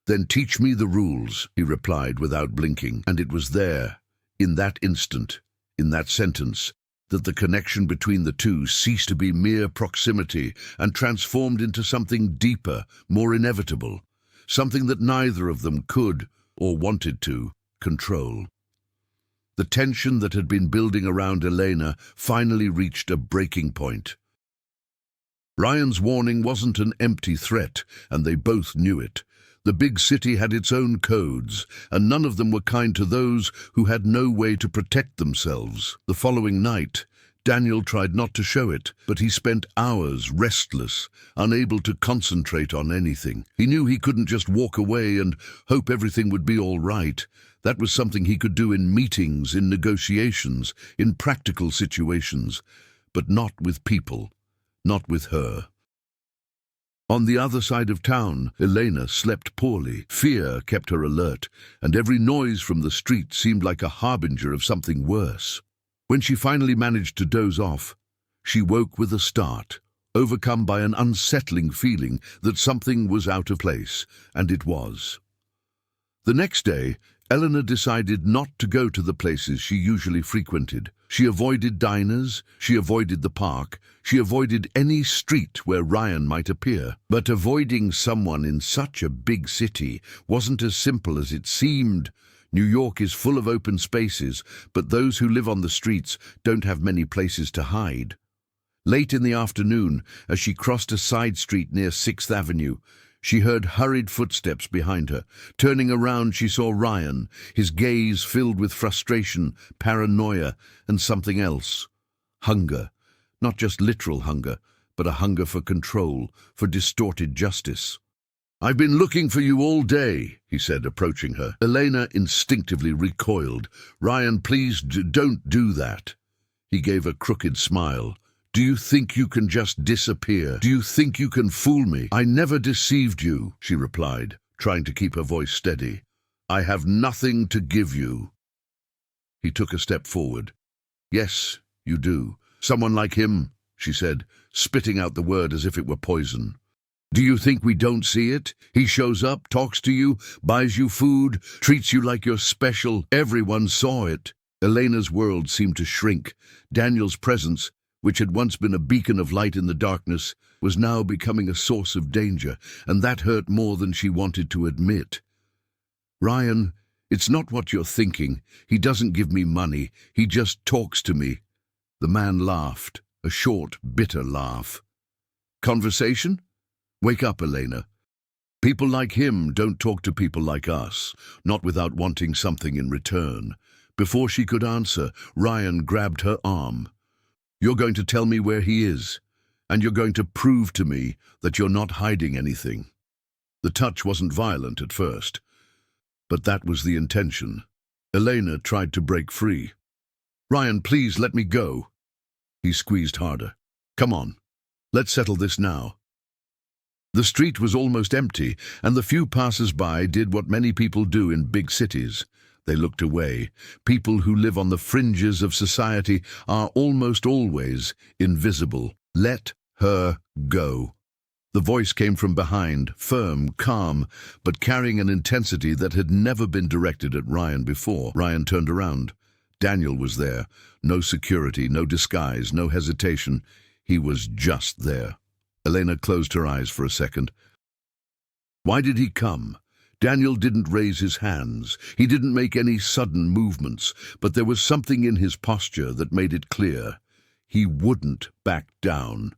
"Then teach me the rules," he replied without blinking. And it was there, in that instant, in that sentence, that the connection between the two ceased to be mere proximity and transformed into something deeper, more inevitable. Something that neither of them could, or wanted to, control. The tension that had been building around Elena finally reached a breaking point. Ryan's warning wasn't an empty threat, and they both knew it. The big city had its own codes, and none of them were kind to those who had no way to protect themselves. The following night, Daniel tried not to show it, but he spent hours restless, unable to concentrate on anything. He knew he couldn't just walk away and hope everything would be all right. That was something he could do in meetings, in negotiations, in practical situations, but not with people, not with her. On the other side of town, Elena slept poorly. Fear kept her alert, and every noise from the street seemed like a harbinger of something worse. When she finally managed to doze off, she woke with a start, overcome by an unsettling feeling that something was out of place, and it was. The next day, Eleanor decided not to go to the places she usually frequented. She avoided diners, she avoided the park, she avoided any street where Ryan might appear. But avoiding someone in such a big city wasn't as simple as it seemed. New York is full of open spaces, but those who live on the streets don't have many places to hide. Late in the afternoon, as she crossed a side street near 6th Avenue, she heard hurried footsteps behind her. Turning around, she saw Ryan, his gaze filled with frustration, paranoia, and something else. Hunger. Not just literal hunger, but a hunger for control, for distorted justice. "I've been looking for you all day," he said, approaching her. Elena instinctively recoiled. "Ryan, please don't do that." He gave a crooked smile. "Do you think you can just disappear? Do you think you can fool me?" "I never deceived you," she replied, trying to keep her voice steady. "I have nothing to give you." He took a step forward. "Yes, you do. Someone like him," she said, spitting out the word as if it were poison. "Do you think we don't see it? He shows up, talks to you, buys you food, treats you like you're special. Everyone saw it." Elena's world seemed to shrink. Daniel's presence, which had once been a beacon of light in the darkness, was now becoming a source of danger, and that hurt more than she wanted to admit. "Ryan, it's not what you're thinking. He doesn't give me money. He just talks to me." The man laughed, a short, bitter laugh. "Conversation? Wake up, Elena. People like him don't talk to people like us, not without wanting something in return." Before she could answer, Ryan grabbed her arm. "You're going to tell me where he is, and you're going to prove to me that you're not hiding anything." The touch wasn't violent at first, but that was the intention. Elena tried to break free. "Ryan, please let me go." He squeezed harder. "Come on, let's settle this now." The street was almost empty, and the few passers-by did what many people do in big cities. They looked away. People who live on the fringes of society are almost always invisible. Let her go. The voice came from behind, firm, calm, but carrying an intensity that had never been directed at Ryan before. Ryan turned around. Daniel was there. No security, no disguise, no hesitation. He was just there. Elena closed her eyes for a second. Why did he come? Daniel didn't raise his hands. He didn't make any sudden movements, but there was something in his posture that made it clear. He wouldn't back down.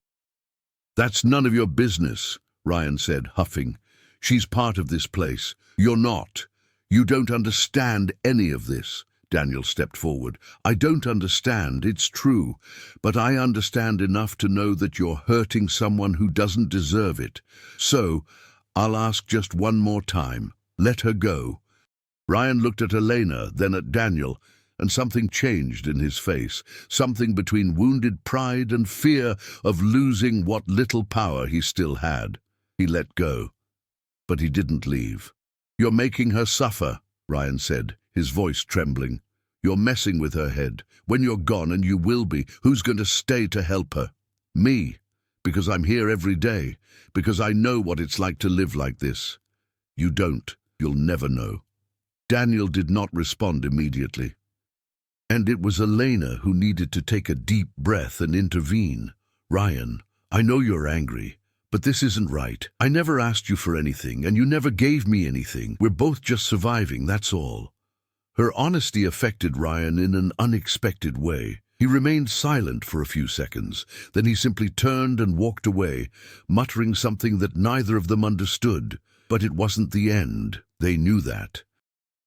That's none of your business, Ryan said, huffing. She's part of this place. You're not. You don't understand any of this. Daniel stepped forward. I don't understand, it's true, but I understand enough to know that you're hurting someone who doesn't deserve it. So, I'll ask just one more time. Let her go. Ryan looked at Elena, then at Daniel, and something changed in his face, something between wounded pride and fear of losing what little power he still had. He let go, but he didn't leave. You're making her suffer, Ryan said, his voice trembling. You're messing with her head. When you're gone, and you will be, who's going to stay to help her? Me, because I'm here every day, because I know what it's like to live like this. You don't. You'll never know. Daniel did not respond immediately. And it was Elena who needed to take a deep breath and intervene. Ryan, I know you're angry, but this isn't right. I never asked you for anything, and you never gave me anything. We're both just surviving, that's all. Her honesty affected Ryan in an unexpected way. He remained silent for a few seconds. Then he simply turned and walked away, muttering something that neither of them understood. But it wasn't the end. They knew that.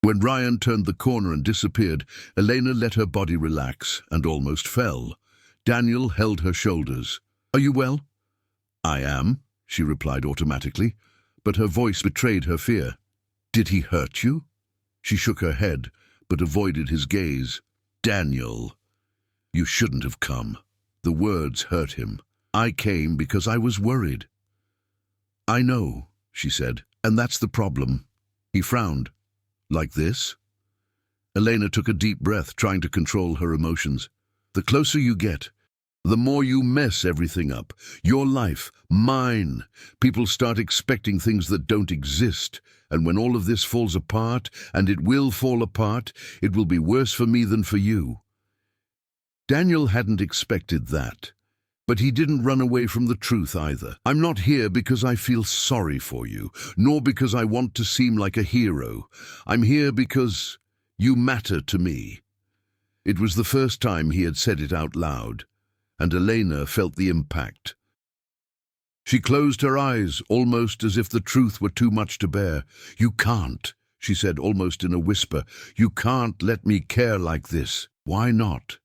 When Ryan turned the corner and disappeared, Elena let her body relax and almost fell. Daniel held her shoulders. Are you well? I am, she replied automatically, but her voice betrayed her fear. Did he hurt you? She shook her head, but avoided his gaze. Daniel, you shouldn't have come. The words hurt him. I came because I was worried. I know, she said, and that's the problem. He frowned. Like this? Elena took a deep breath, trying to control her emotions. The closer you get, the more you mess everything up. Your life, mine. People start expecting things that don't exist. And when all of this falls apart, and it will fall apart, it will be worse for me than for you. Daniel hadn't expected that. But he didn't run away from the truth either. I'm not here because I feel sorry for you, nor because I want to seem like a hero. I'm here because you matter to me. It was the first time he had said it out loud, and Elena felt the impact. She closed her eyes, almost as if the truth were too much to bear. You can't, she said almost in a whisper. You can't let me care like this. Why not?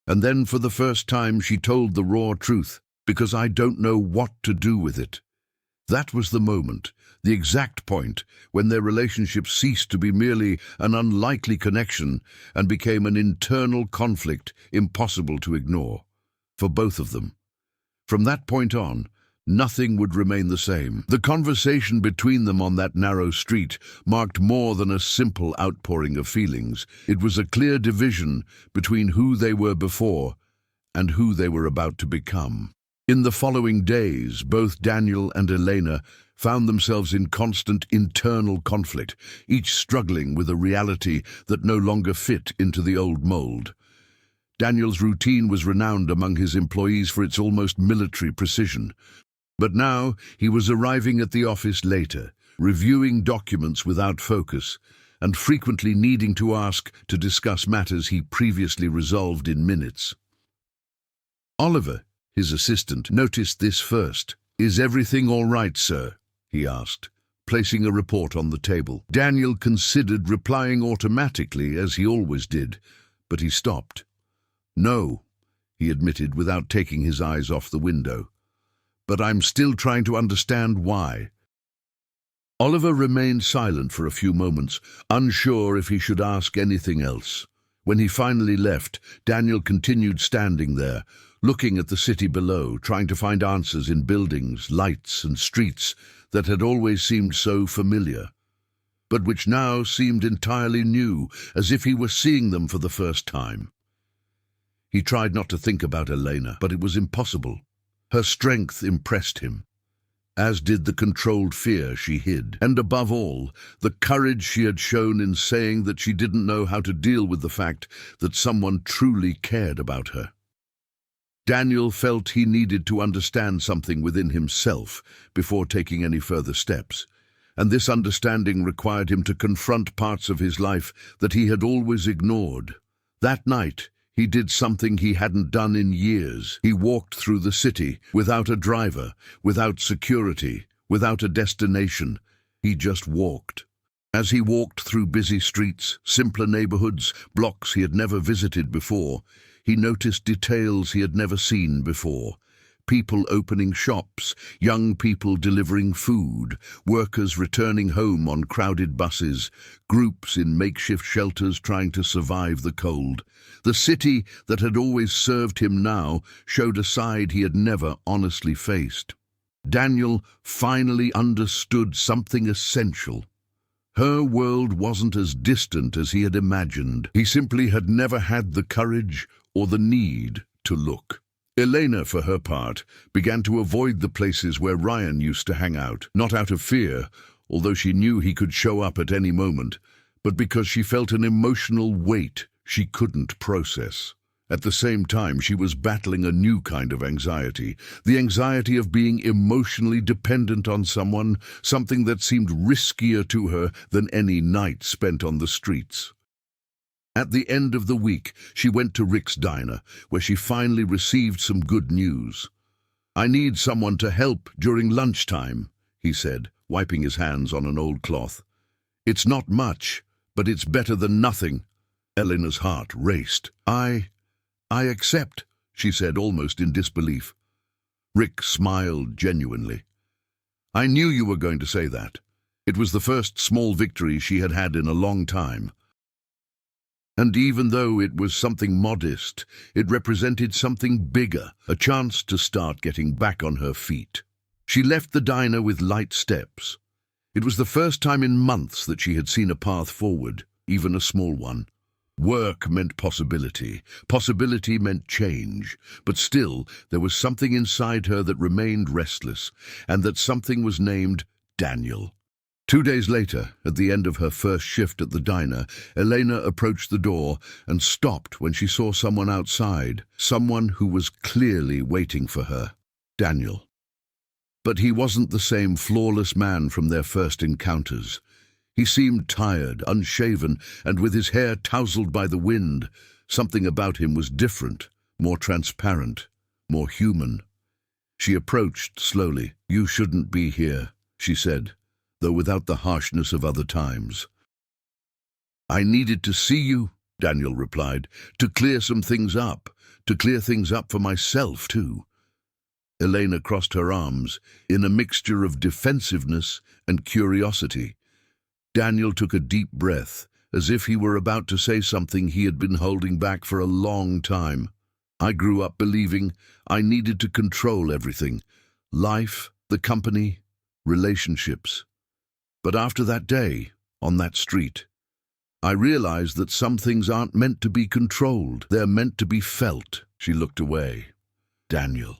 And then for the first time she told the raw truth, because I don't know what to do with it. That was the moment, the exact point, when their relationship ceased to be merely an unlikely connection and became an internal conflict impossible to ignore, for both of them. From that point on, nothing would remain the same. The conversation between them on that narrow street marked more than a simple outpouring of feelings. It was a clear division between who they were before and who they were about to become. In the following days, both Daniel and Elena found themselves in constant internal conflict, each struggling with a reality that no longer fit into the old mold. Daniel's routine was renowned among his employees for its almost military precision. But now he was arriving at the office later, reviewing documents without focus, and frequently needing to ask to discuss matters he previously resolved in minutes. Oliver, his assistant, noticed this first. Is everything all right, sir? He asked, placing a report on the table. Daniel considered replying automatically, as he always did, but he stopped. No, he admitted without taking his eyes off the window. But I'm still trying to understand why. Oliver remained silent for a few moments, unsure if he should ask anything else. When he finally left, Daniel continued standing there, looking at the city below, trying to find answers in buildings, lights, and streets that had always seemed so familiar. but which now seemed entirely new, as if he were seeing them for the first time. He tried not to think about Elena, but it was impossible. Her strength impressed him, as did the controlled fear she hid, and above all, the courage she had shown in saying that she didn't know how to deal with the fact that someone truly cared about her. Daniel felt he needed to understand something within himself before taking any further steps, and this understanding required him to confront parts of his life that he had always ignored. That night, he did something he hadn't done in years. He walked through the city without a driver, without security, without a destination. He just walked. As he walked through busy streets, simpler neighborhoods, blocks he had never visited before, he noticed details he had never seen before. People opening shops, young people delivering food, workers returning home on crowded buses, groups in makeshift shelters trying to survive the cold. The city that had always served him now showed a side he had never honestly faced. Daniel finally understood something essential. Her world wasn't as distant as he had imagined. He simply had never had the courage or the need to look. Elena, for her part, began to avoid the places where Ryan used to hang out, not out of fear, although she knew he could show up at any moment, but because she felt an emotional weight she couldn't process. At the same time, she was battling a new kind of anxiety, the anxiety of being emotionally dependent on someone, something that seemed riskier to her than any night spent on the streets. At the end of the week, she went to Rick's diner, where she finally received some good news. "I need someone to help during lunchtime," he said, wiping his hands on an old cloth. "It's not much, but it's better than nothing." Elena's heart raced. I accept," she said, almost in disbelief. Rick smiled genuinely. "I knew you were going to say that." It was the first small victory she had had in a long time. And even though it was something modest, it represented something bigger, a chance to start getting back on her feet. She left the diner with light steps. It was the first time in months that she had seen a path forward, even a small one. Work meant possibility. Possibility meant change. But still, there was something inside her that remained restless, and that something was named Daniel. 2 days later, at the end of her first shift at the diner, Elena approached the door and stopped when she saw someone outside, someone who was clearly waiting for her. Daniel. But he wasn't the same flawless man from their first encounters. He seemed tired, unshaven, and with his hair tousled by the wind. Something about him was different, more transparent, more human. She approached slowly. "You shouldn't be here," she said, though without the harshness of other times. "I needed to see you," Daniel replied, "to clear some things up, to clear things up for myself, too." Elena crossed her arms in a mixture of defensiveness and curiosity. Daniel took a deep breath, as if he were about to say something he had been holding back for a long time. "I grew up believing I needed to control everything. Life, the company, relationships. But after that day, on that street, I realized that some things aren't meant to be controlled. They're meant to be felt." She looked away. "Daniel,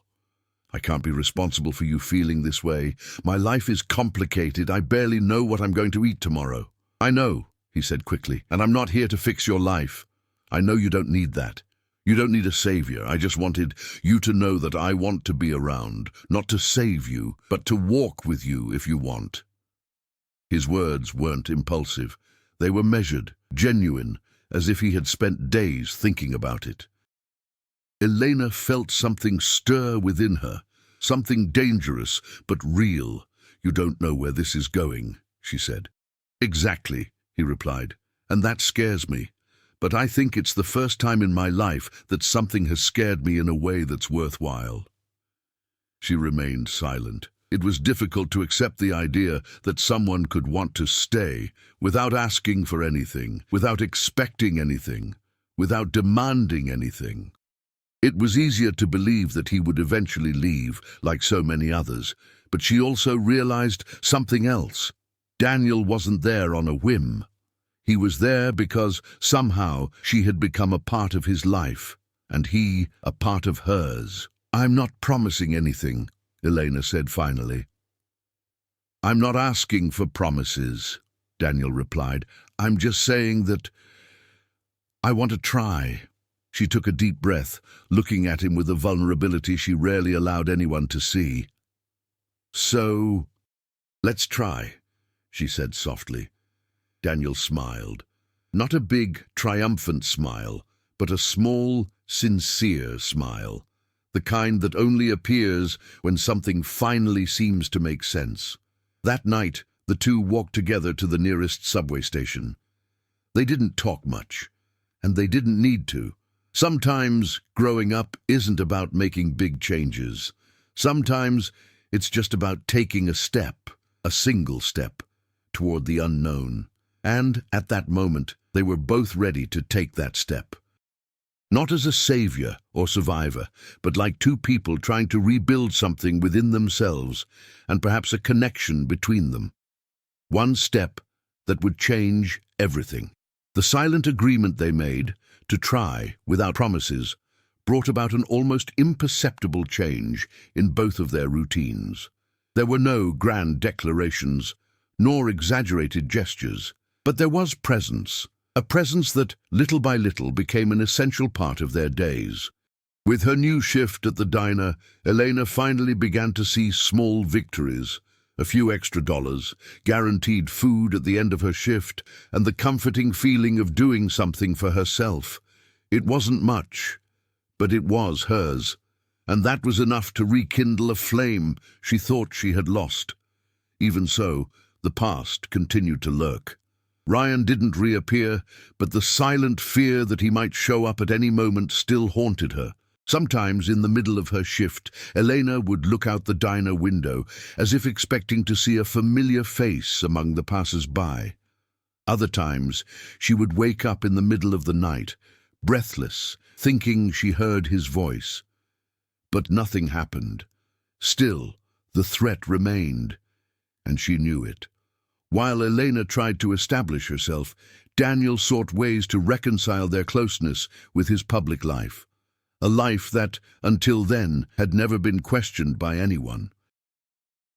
I can't be responsible for you feeling this way. My life is complicated. I barely know what I'm going to eat tomorrow." "I know," he said quickly, "and I'm not here to fix your life. I know you don't need that. You don't need a savior. I just wanted you to know that I want to be around, not to save you, but to walk with you if you want." His words weren't impulsive. They were measured, genuine, as if he had spent days thinking about it. Elena felt something stir within her, something dangerous but real. "You don't know where this is going," she said. "Exactly," he replied, "and that scares me. But I think it's the first time in my life that something has scared me in a way that's worthwhile." She remained silent. It was difficult to accept the idea that someone could want to stay without asking for anything, without expecting anything, without demanding anything. It was easier to believe that he would eventually leave, like so many others, but she also realized something else. Daniel wasn't there on a whim. He was there because somehow she had become a part of his life, and he a part of hers. "I'm not promising anything," Elena said finally. "I'm not asking for promises," Daniel replied. "I'm just saying that I want to try." She took a deep breath, looking at him with a vulnerability she rarely allowed anyone to see. "So, let's try," she said softly. Daniel smiled. Not a big, triumphant smile, but a small, sincere smile. The kind that only appears when something finally seems to make sense. That night, the two walked together to the nearest subway station. They didn't talk much, and they didn't need to. Sometimes growing up isn't about making big changes. Sometimes it's just about taking a step, a single step, toward the unknown. And at that moment, they were both ready to take that step. Not as a savior or survivor, but like two people trying to rebuild something within themselves, and perhaps a connection between them. One step that would change everything. The silent agreement they made, to try without promises, brought about an almost imperceptible change in both of their routines. There were no grand declarations, nor exaggerated gestures, but there was presence, a presence that, little by little, became an essential part of their days. With her new shift at the diner, Elena finally began to see small victories, a few extra dollars, guaranteed food at the end of her shift, and the comforting feeling of doing something for herself. It wasn't much, but it was hers, and that was enough to rekindle a flame she thought she had lost. Even so, the past continued to lurk. Ryan didn't reappear, but the silent fear that he might show up at any moment still haunted her. Sometimes, in the middle of her shift, Elena would look out the diner window, as if expecting to see a familiar face among the passers-by. Other times, she would wake up in the middle of the night, breathless, thinking she heard his voice. But nothing happened. Still, the threat remained, and she knew it. While Elena tried to establish herself, Daniel sought ways to reconcile their closeness with his public life. A life that, until then, had never been questioned by anyone.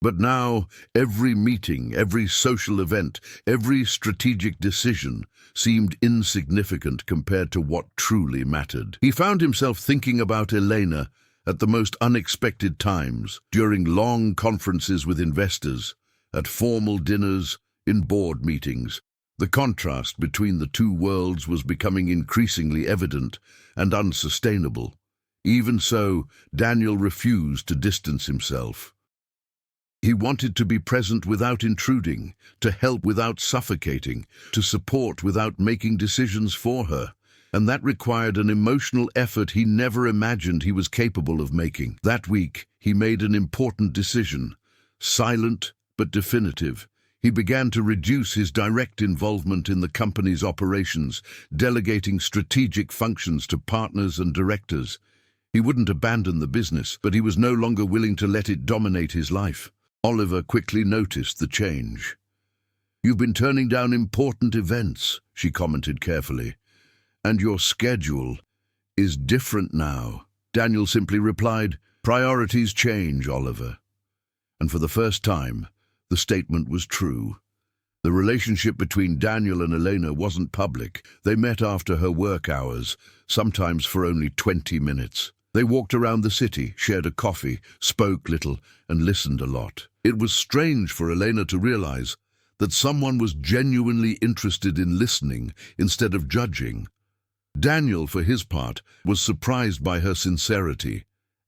But now, every meeting, every social event, every strategic decision seemed insignificant compared to what truly mattered. He found himself thinking about Elena at the most unexpected times, during long conferences with investors, at formal dinners, in board meetings. The contrast between the two worlds was becoming increasingly evident and unsustainable. Even so, Daniel refused to distance himself. He wanted to be present without intruding, to help without suffocating, to support without making decisions for her. And that required an emotional effort he never imagined he was capable of making. That week, he made an important decision, silent but definitive. He began to reduce his direct involvement in the company's operations, delegating strategic functions to partners and directors. He wouldn't abandon the business, but he was no longer willing to let it dominate his life. Oliver quickly noticed the change. "You've been turning down important events," she commented carefully. "And your schedule is different now." Daniel simply replied, "Priorities change, Oliver." And for the first time, the statement was true. The relationship between Daniel and Elena wasn't public. They met after her work hours, sometimes for only 20 minutes. They walked around the city, shared a coffee, spoke little, and listened a lot. It was strange for Elena to realize that someone was genuinely interested in listening instead of judging. Daniel, for his part, was surprised by her sincerity.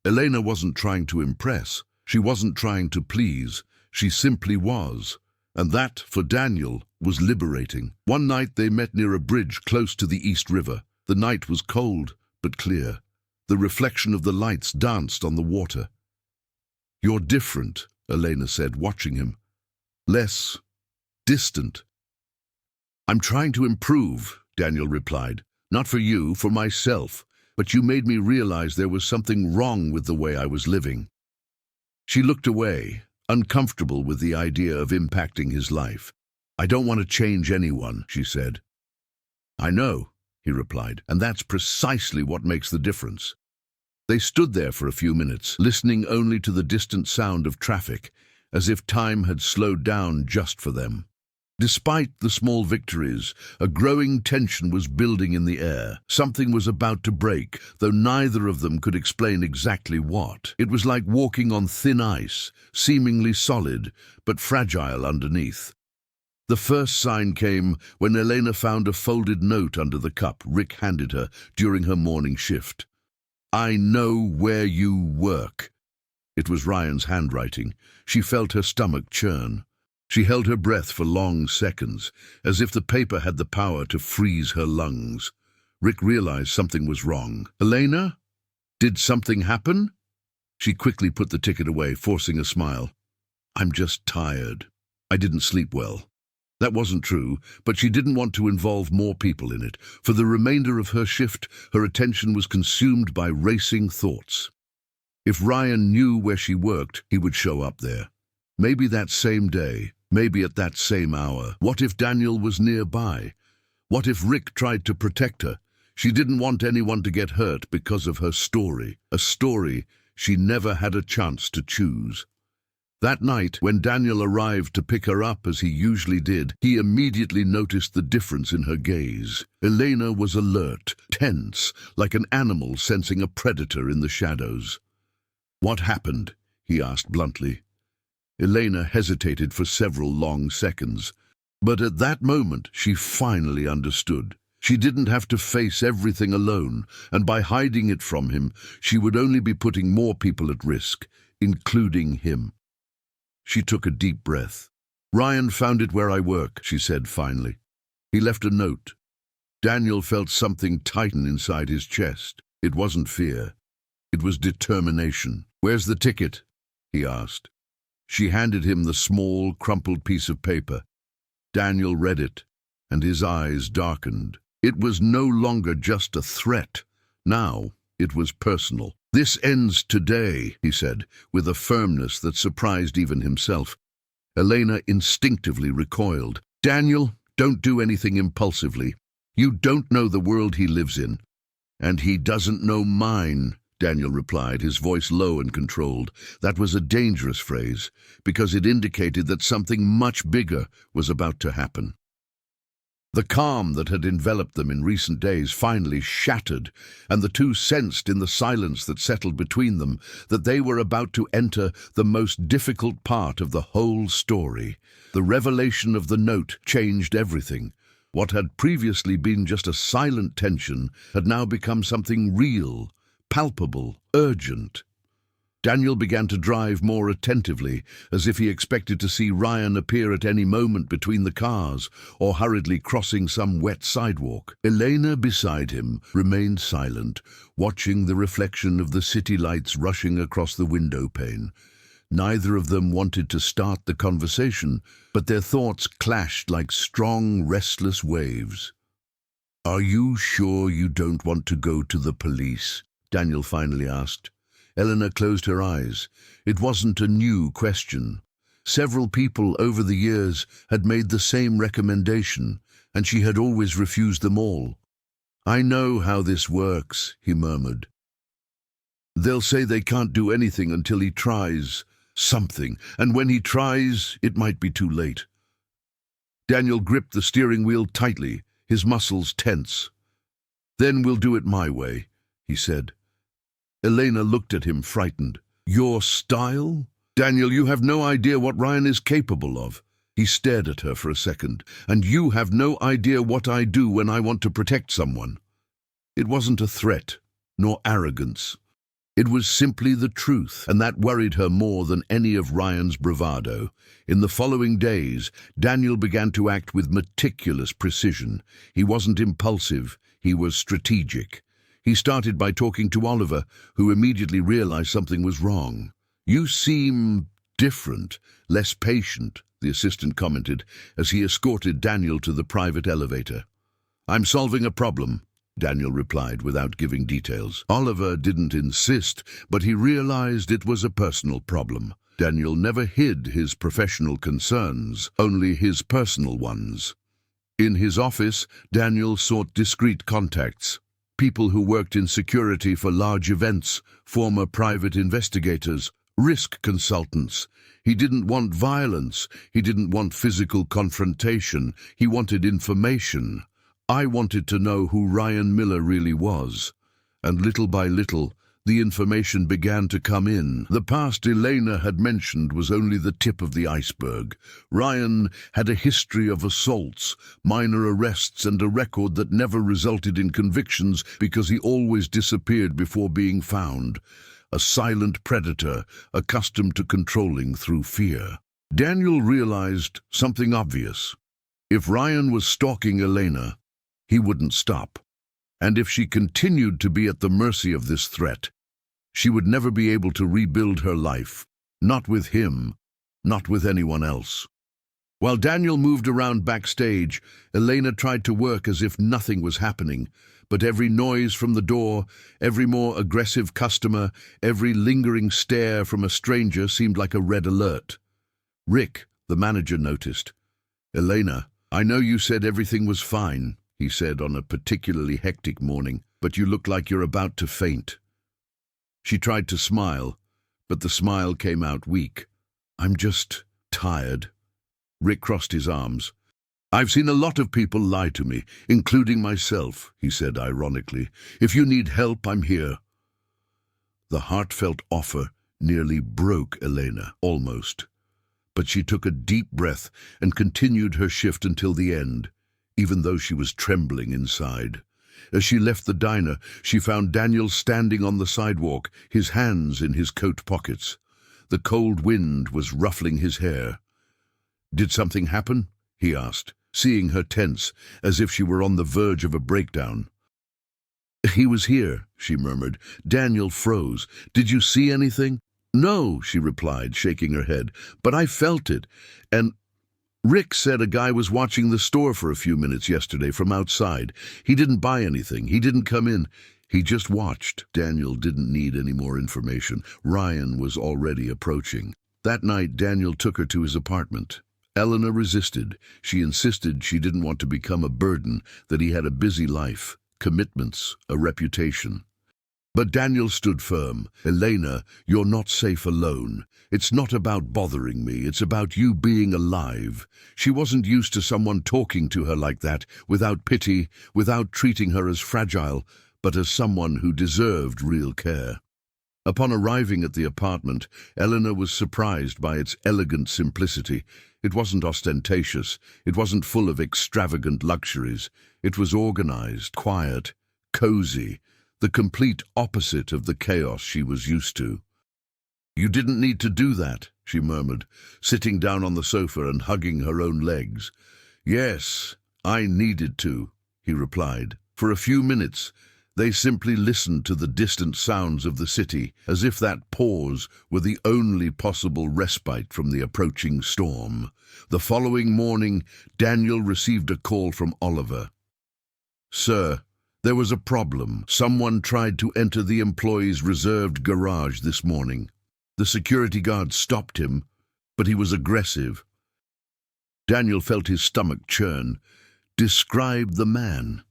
Elena wasn't trying to impress. She wasn't trying to please. She simply was. And that, for Daniel, was liberating. One night they met near a bridge close to the East River. The night was cold but clear. The reflection of the lights danced on the water. "You're different," Elena said, watching him. "Less distant." "I'm trying to improve," Daniel replied. "Not for you, for myself. But you made me realize there was something wrong with the way I was living." She looked away, uncomfortable with the idea of impacting his life. "I don't want to change anyone," she said. "I know," he replied, "and that's precisely what makes the difference." They stood there for a few minutes, listening only to the distant sound of traffic, as if time had slowed down just for them. Despite the small victories, a growing tension was building in the air. Something was about to break, though neither of them could explain exactly what. It was like walking on thin ice, seemingly solid, but fragile underneath. The first sign came when Elena found a folded note under the cup Rick handed her during her morning shift. "I know where you work." It was Ryan's handwriting. She felt her stomach churn. She held her breath for long seconds, as if the paper had the power to freeze her lungs. Rick realized something was wrong. "Elena? Did something happen?" She quickly put the ticket away, forcing a smile. "I'm just tired. I didn't sleep well." That wasn't true, but she didn't want to involve more people in it. For the remainder of her shift, her attention was consumed by racing thoughts. If Ryan knew where she worked, he would show up there. Maybe that same day, maybe at that same hour. What if Daniel was nearby? What if Rick tried to protect her? She didn't want anyone to get hurt because of her story, a story she never had a chance to choose. That night, when Daniel arrived to pick her up as he usually did, he immediately noticed the difference in her gaze. Elena was alert, tense, like an animal sensing a predator in the shadows. "What happened?" he asked bluntly. Elena hesitated for several long seconds, but at that moment she finally understood. She didn't have to face everything alone, and by hiding it from him, she would only be putting more people at risk, including him. She took a deep breath. "Ryan found it where I work," she said finally. "He left a note." Daniel felt something tighten inside his chest. It wasn't fear. It was determination. "Where's the ticket?" he asked. She handed him the small, crumpled piece of paper. Daniel read it, and his eyes darkened. It was no longer just a threat. Now it was personal. "This ends today," he said, with a firmness that surprised even himself. Elena instinctively recoiled. "Daniel, don't do anything impulsively. You don't know the world he lives in." "And he doesn't know mine," Daniel replied, his voice low and controlled. That was a dangerous phrase, because it indicated that something much bigger was about to happen. The calm that had enveloped them in recent days finally shattered, and the two sensed in the silence that settled between them that they were about to enter the most difficult part of the whole story. The revelation of the note changed everything. What had previously been just a silent tension had now become something real, palpable, urgent. Daniel began to drive more attentively, as if he expected to see Ryan appear at any moment between the cars or hurriedly crossing some wet sidewalk. Elena, beside him, remained silent, watching the reflection of the city lights rushing across the window pane. Neither of them wanted to start the conversation, but their thoughts clashed like strong, restless waves. "Are you sure you don't want to go to the police?" Daniel finally asked. Elena closed her eyes. It wasn't a new question. Several people over the years had made the same recommendation, and she had always refused them all. "I know how this works," he murmured. "They'll say they can't do anything until he tries something, and when he tries, it might be too late." Daniel gripped the steering wheel tightly, his muscles tense. "Then we'll do it my way," he said. Elena looked at him, frightened. "Your style? Daniel, you have no idea what Ryan is capable of." He stared at her for a second. "And you have no idea what I do when I want to protect someone." It wasn't a threat, nor arrogance. It was simply the truth, and that worried her more than any of Ryan's bravado. In the following days, Daniel began to act with meticulous precision. He wasn't impulsive, he was strategic. He started by talking to Oliver, who immediately realized something was wrong. "You seem different, less patient," the assistant commented as he escorted Daniel to the private elevator. "I'm solving a problem," Daniel replied without giving details. Oliver didn't insist, but he realized it was a personal problem. Daniel never hid his professional concerns, only his personal ones. In his office, Daniel sought discreet contacts, people who worked in security for large events, former private investigators, risk consultants. He didn't want violence. He didn't want physical confrontation. He wanted information. I wanted to know who Ryan Miller really was. And little by little, the information began to come in. The past Elena had mentioned was only the tip of the iceberg. Ryan had a history of assaults, minor arrests, and a record that never resulted in convictions because he always disappeared before being found. A silent predator, accustomed to controlling through fear. Daniel realized something obvious. If Ryan was stalking Elena, he wouldn't stop. And if she continued to be at the mercy of this threat, she would never be able to rebuild her life. Not with him, not with anyone else. While Daniel moved around backstage, Elena tried to work as if nothing was happening. But every noise from the door, every more aggressive customer, every lingering stare from a stranger seemed like a red alert. Rick, the manager, noticed. "Elena, I know you said everything was fine," he said on a particularly hectic morning, "but you look like you're about to faint." She tried to smile, but the smile came out weak. "I'm just tired." Rick crossed his arms. "I've seen a lot of people lie to me, including myself," he said ironically. "If you need help, I'm here." The heartfelt offer nearly broke Elena, almost. But she took a deep breath and continued her shift until the end, even though she was trembling inside. As she left the diner, she found Daniel standing on the sidewalk, his hands in his coat pockets. The cold wind was ruffling his hair. "Did something happen?" he asked, seeing her tense, as if she were on the verge of a breakdown. "He was here," she murmured. Daniel froze. "Did you see anything?" "No," she replied, shaking her head, "but I felt it. And Rick said a guy was watching the store for a few minutes yesterday from outside. He didn't buy anything. He didn't come in. He just watched." Daniel didn't need any more information. Ryan was already approaching. That night, Daniel took her to his apartment. Elena resisted. She insisted she didn't want to become a burden, that he had a busy life, commitments, a reputation. But Daniel stood firm. "Elena, you're not safe alone. It's not about bothering me. It's about you being alive." She wasn't used to someone talking to her like that, without pity, without treating her as fragile, but as someone who deserved real care. Upon arriving at the apartment, Elena was surprised by its elegant simplicity. It wasn't ostentatious. It wasn't full of extravagant luxuries. It was organized, quiet, cozy, the complete opposite of the chaos she was used to. "You didn't need to do that," she murmured, sitting down on the sofa and hugging her own legs. "Yes, I needed to," he replied. For a few minutes, they simply listened to the distant sounds of the city, as if that pause were the only possible respite from the approaching storm. The following morning, Daniel received a call from Oliver. "Sir, there was a problem. Someone tried to enter the employee's reserved garage this morning. The security guard stopped him, but he was aggressive." Daniel felt his stomach churn. "Describe the man."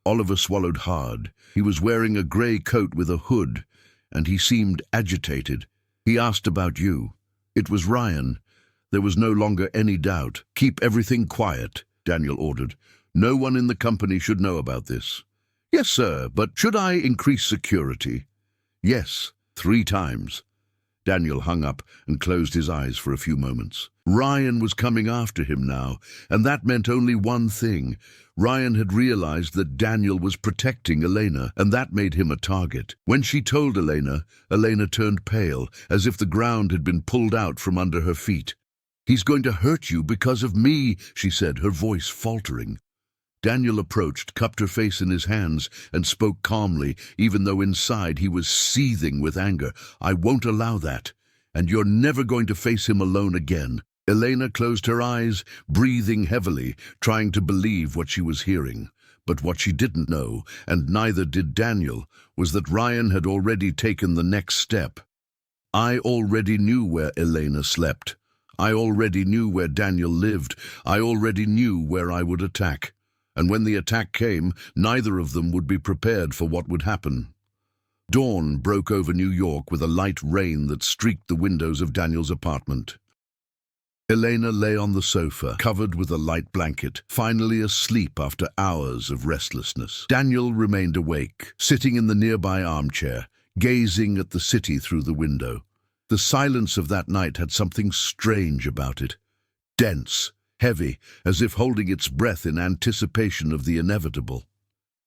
Oliver swallowed hard. He was wearing a grey coat with a hood, and he seemed agitated. "He asked about you. It was Ryan." There was no longer any doubt. "Keep everything quiet," Daniel ordered. "No one in the company should know about this." "Yes, sir, but should I increase security?" "Yes, 3 times." Daniel hung up and closed his eyes for a few moments. Ryan was coming after him now, and that meant only one thing. Ryan had realized that Daniel was protecting Elena, and that made him a target. When she told Elena, Elena turned pale, as if the ground had been pulled out from under her feet. "He's going to hurt you because of me," she said, her voice faltering. Daniel approached, cupped her face in his hands, and spoke calmly, even though inside he was seething with anger. "I won't allow that, and you're never going to face him alone again." Elena closed her eyes, breathing heavily, trying to believe what she was hearing. But what she didn't know, and neither did Daniel, was that Ryan had already taken the next step. I already knew where Elena slept. I already knew where Daniel lived. I already knew where I would attack. And when the attack came, neither of them would be prepared for what would happen. Dawn broke over New York with a light rain that streaked the windows of Daniel's apartment. Elena lay on the sofa, covered with a light blanket, finally asleep after hours of restlessness. Daniel remained awake, sitting in the nearby armchair, gazing at the city through the window. The silence of that night had something strange about it. Dense, heavy, as if holding its breath in anticipation of the inevitable.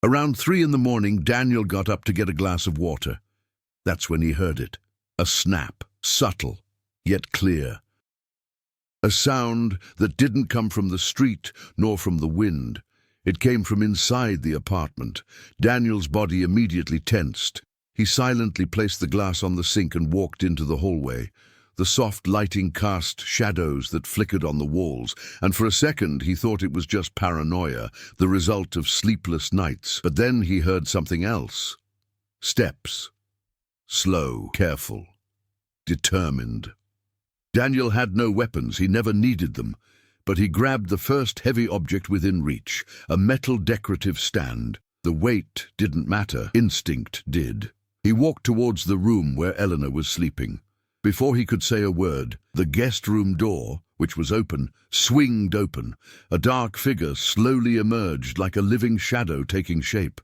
Around 3 in the morning, Daniel got up to get a glass of water. That's when he heard it. A snap, subtle, yet clear. A sound that didn't come from the street nor from the wind. It came from inside the apartment. Daniel's body immediately tensed. He silently placed the glass on the sink and walked into the hallway. The soft lighting cast shadows that flickered on the walls, and for a second he thought it was just paranoia, the result of sleepless nights. But then he heard something else. Steps. Slow, careful, determined. Daniel had no weapons, he never needed them, but he grabbed the first heavy object within reach, a metal decorative stand. The weight didn't matter, instinct did. He walked towards the room where Eleanor was sleeping. Before he could say a word, the guest room door, which was open, swinged open. A dark figure slowly emerged like a living shadow taking shape.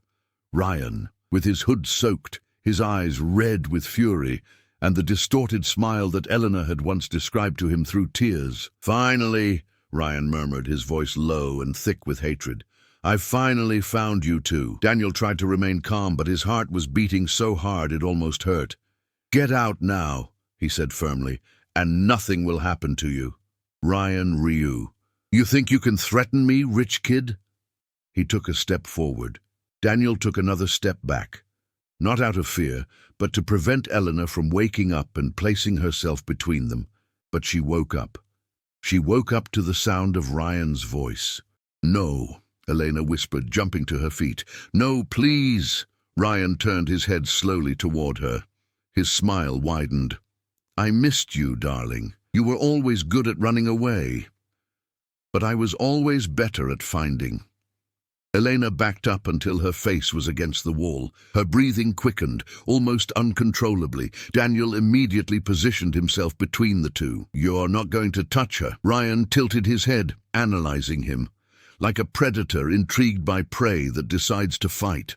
Ryan, with his hood soaked, his eyes red with fury, and the distorted smile that Eleanor had once described to him through tears. "Finally," Ryan murmured, his voice low and thick with hatred. "I've finally found you two." Daniel tried to remain calm, but his heart was beating so hard it almost hurt. "Get out now," he said firmly, "and nothing will happen to you." Ryan Ryu. "You think you can threaten me, rich kid?" He took a step forward. Daniel took another step back. Not out of fear, but to prevent Eleanor from waking up and placing herself between them. But she woke up. She woke up to the sound of Ryan's voice. "No," Elena whispered, jumping to her feet. "No, please." Ryan turned his head slowly toward her. His smile widened. "I missed you, darling. You were always good at running away. But I was always better at finding." Elena backed up until her face was against the wall. Her breathing quickened, almost uncontrollably. Daniel immediately positioned himself between the two. "You're not going to touch her." Ryan tilted his head, analyzing him, like a predator intrigued by prey that decides to fight.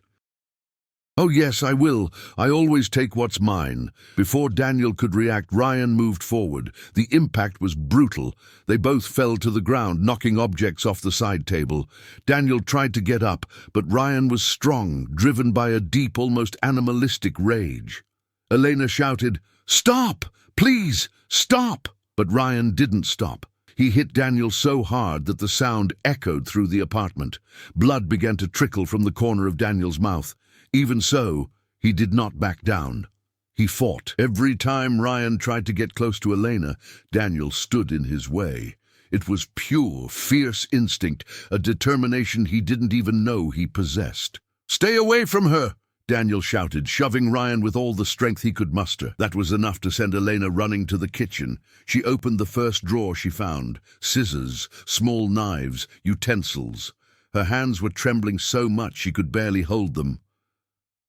"Oh yes, I will. I always take what's mine." Before Daniel could react, Ryan moved forward. The impact was brutal. They both fell to the ground, knocking objects off the side table. Daniel tried to get up, but Ryan was strong, driven by a deep, almost animalistic rage. Elena shouted, "Stop! Please, stop!" But Ryan didn't stop. He hit Daniel so hard that the sound echoed through the apartment. Blood began to trickle from the corner of Daniel's mouth. Even so, he did not back down. He fought. Every time Ryan tried to get close to Elena, Daniel stood in his way. It was pure, fierce instinct, a determination he didn't even know he possessed. "Stay away from her!" Daniel shouted, shoving Ryan with all the strength he could muster. That was enough to send Elena running to the kitchen. She opened the first drawer she found. Scissors, small knives, utensils. Her hands were trembling so much she could barely hold them.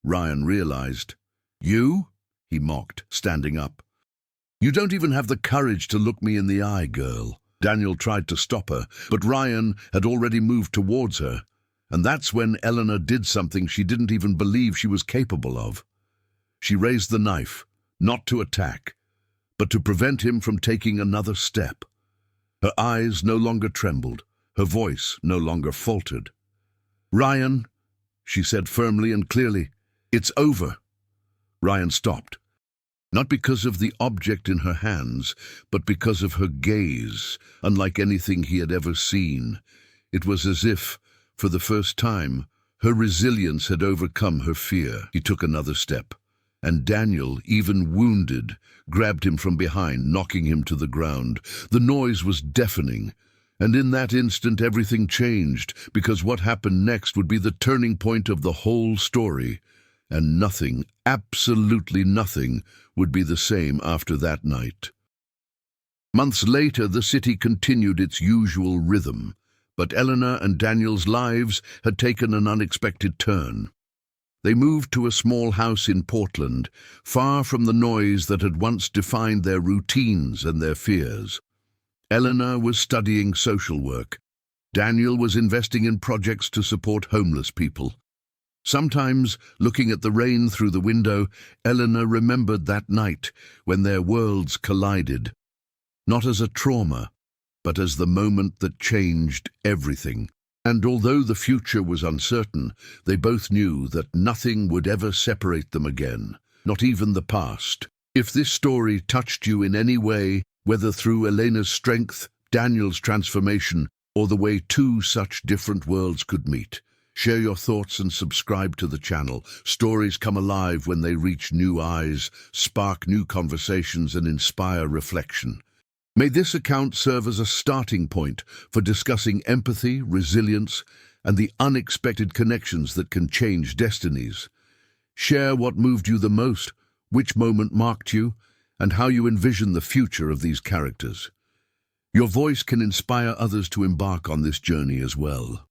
Ryan realized. "You?" he mocked, standing up. "You don't even have the courage to look me in the eye, girl." Daniel tried to stop her, but Ryan had already moved towards her. And that's when Eleanor did something she didn't even believe she was capable of. She raised the knife, not to attack, but to prevent him from taking another step. Her eyes no longer trembled, her voice no longer faltered. "Ryan," she said firmly and clearly, "it's over." Ryan stopped, not because of the object in her hands, but because of her gaze, unlike anything he had ever seen. It was as if, for the first time, her resilience had overcome her fear. He took another step, and Daniel, even wounded, grabbed him from behind, knocking him to the ground. The noise was deafening, and in that instant everything changed, because what happened next would be the turning point of the whole story. and nothing, absolutely nothing, would be the same after that night. Months later, the city continued its usual rhythm, but Eleanor and Daniel's lives had taken an unexpected turn. They moved to a small house in Portland, far from the noise that had once defined their routines and their fears. Eleanor was studying social work. Daniel was investing in projects to support homeless people. Sometimes, looking at the rain through the window, Eleanor remembered that night when their worlds collided, not as a trauma, but as the moment that changed everything. And although the future was uncertain, they both knew that nothing would ever separate them again, not even the past. If this story touched you in any way, whether through Elena's strength, Daniel's transformation, or the way two such different worlds could meet, share your thoughts and subscribe to the channel. Stories come alive when they reach new eyes, spark new conversations, and inspire reflection. May this account serve as a starting point for discussing empathy, resilience, and the unexpected connections that can change destinies. Share what moved you the most, which moment marked you, and how you envision the future of these characters. Your voice can inspire others to embark on this journey as well.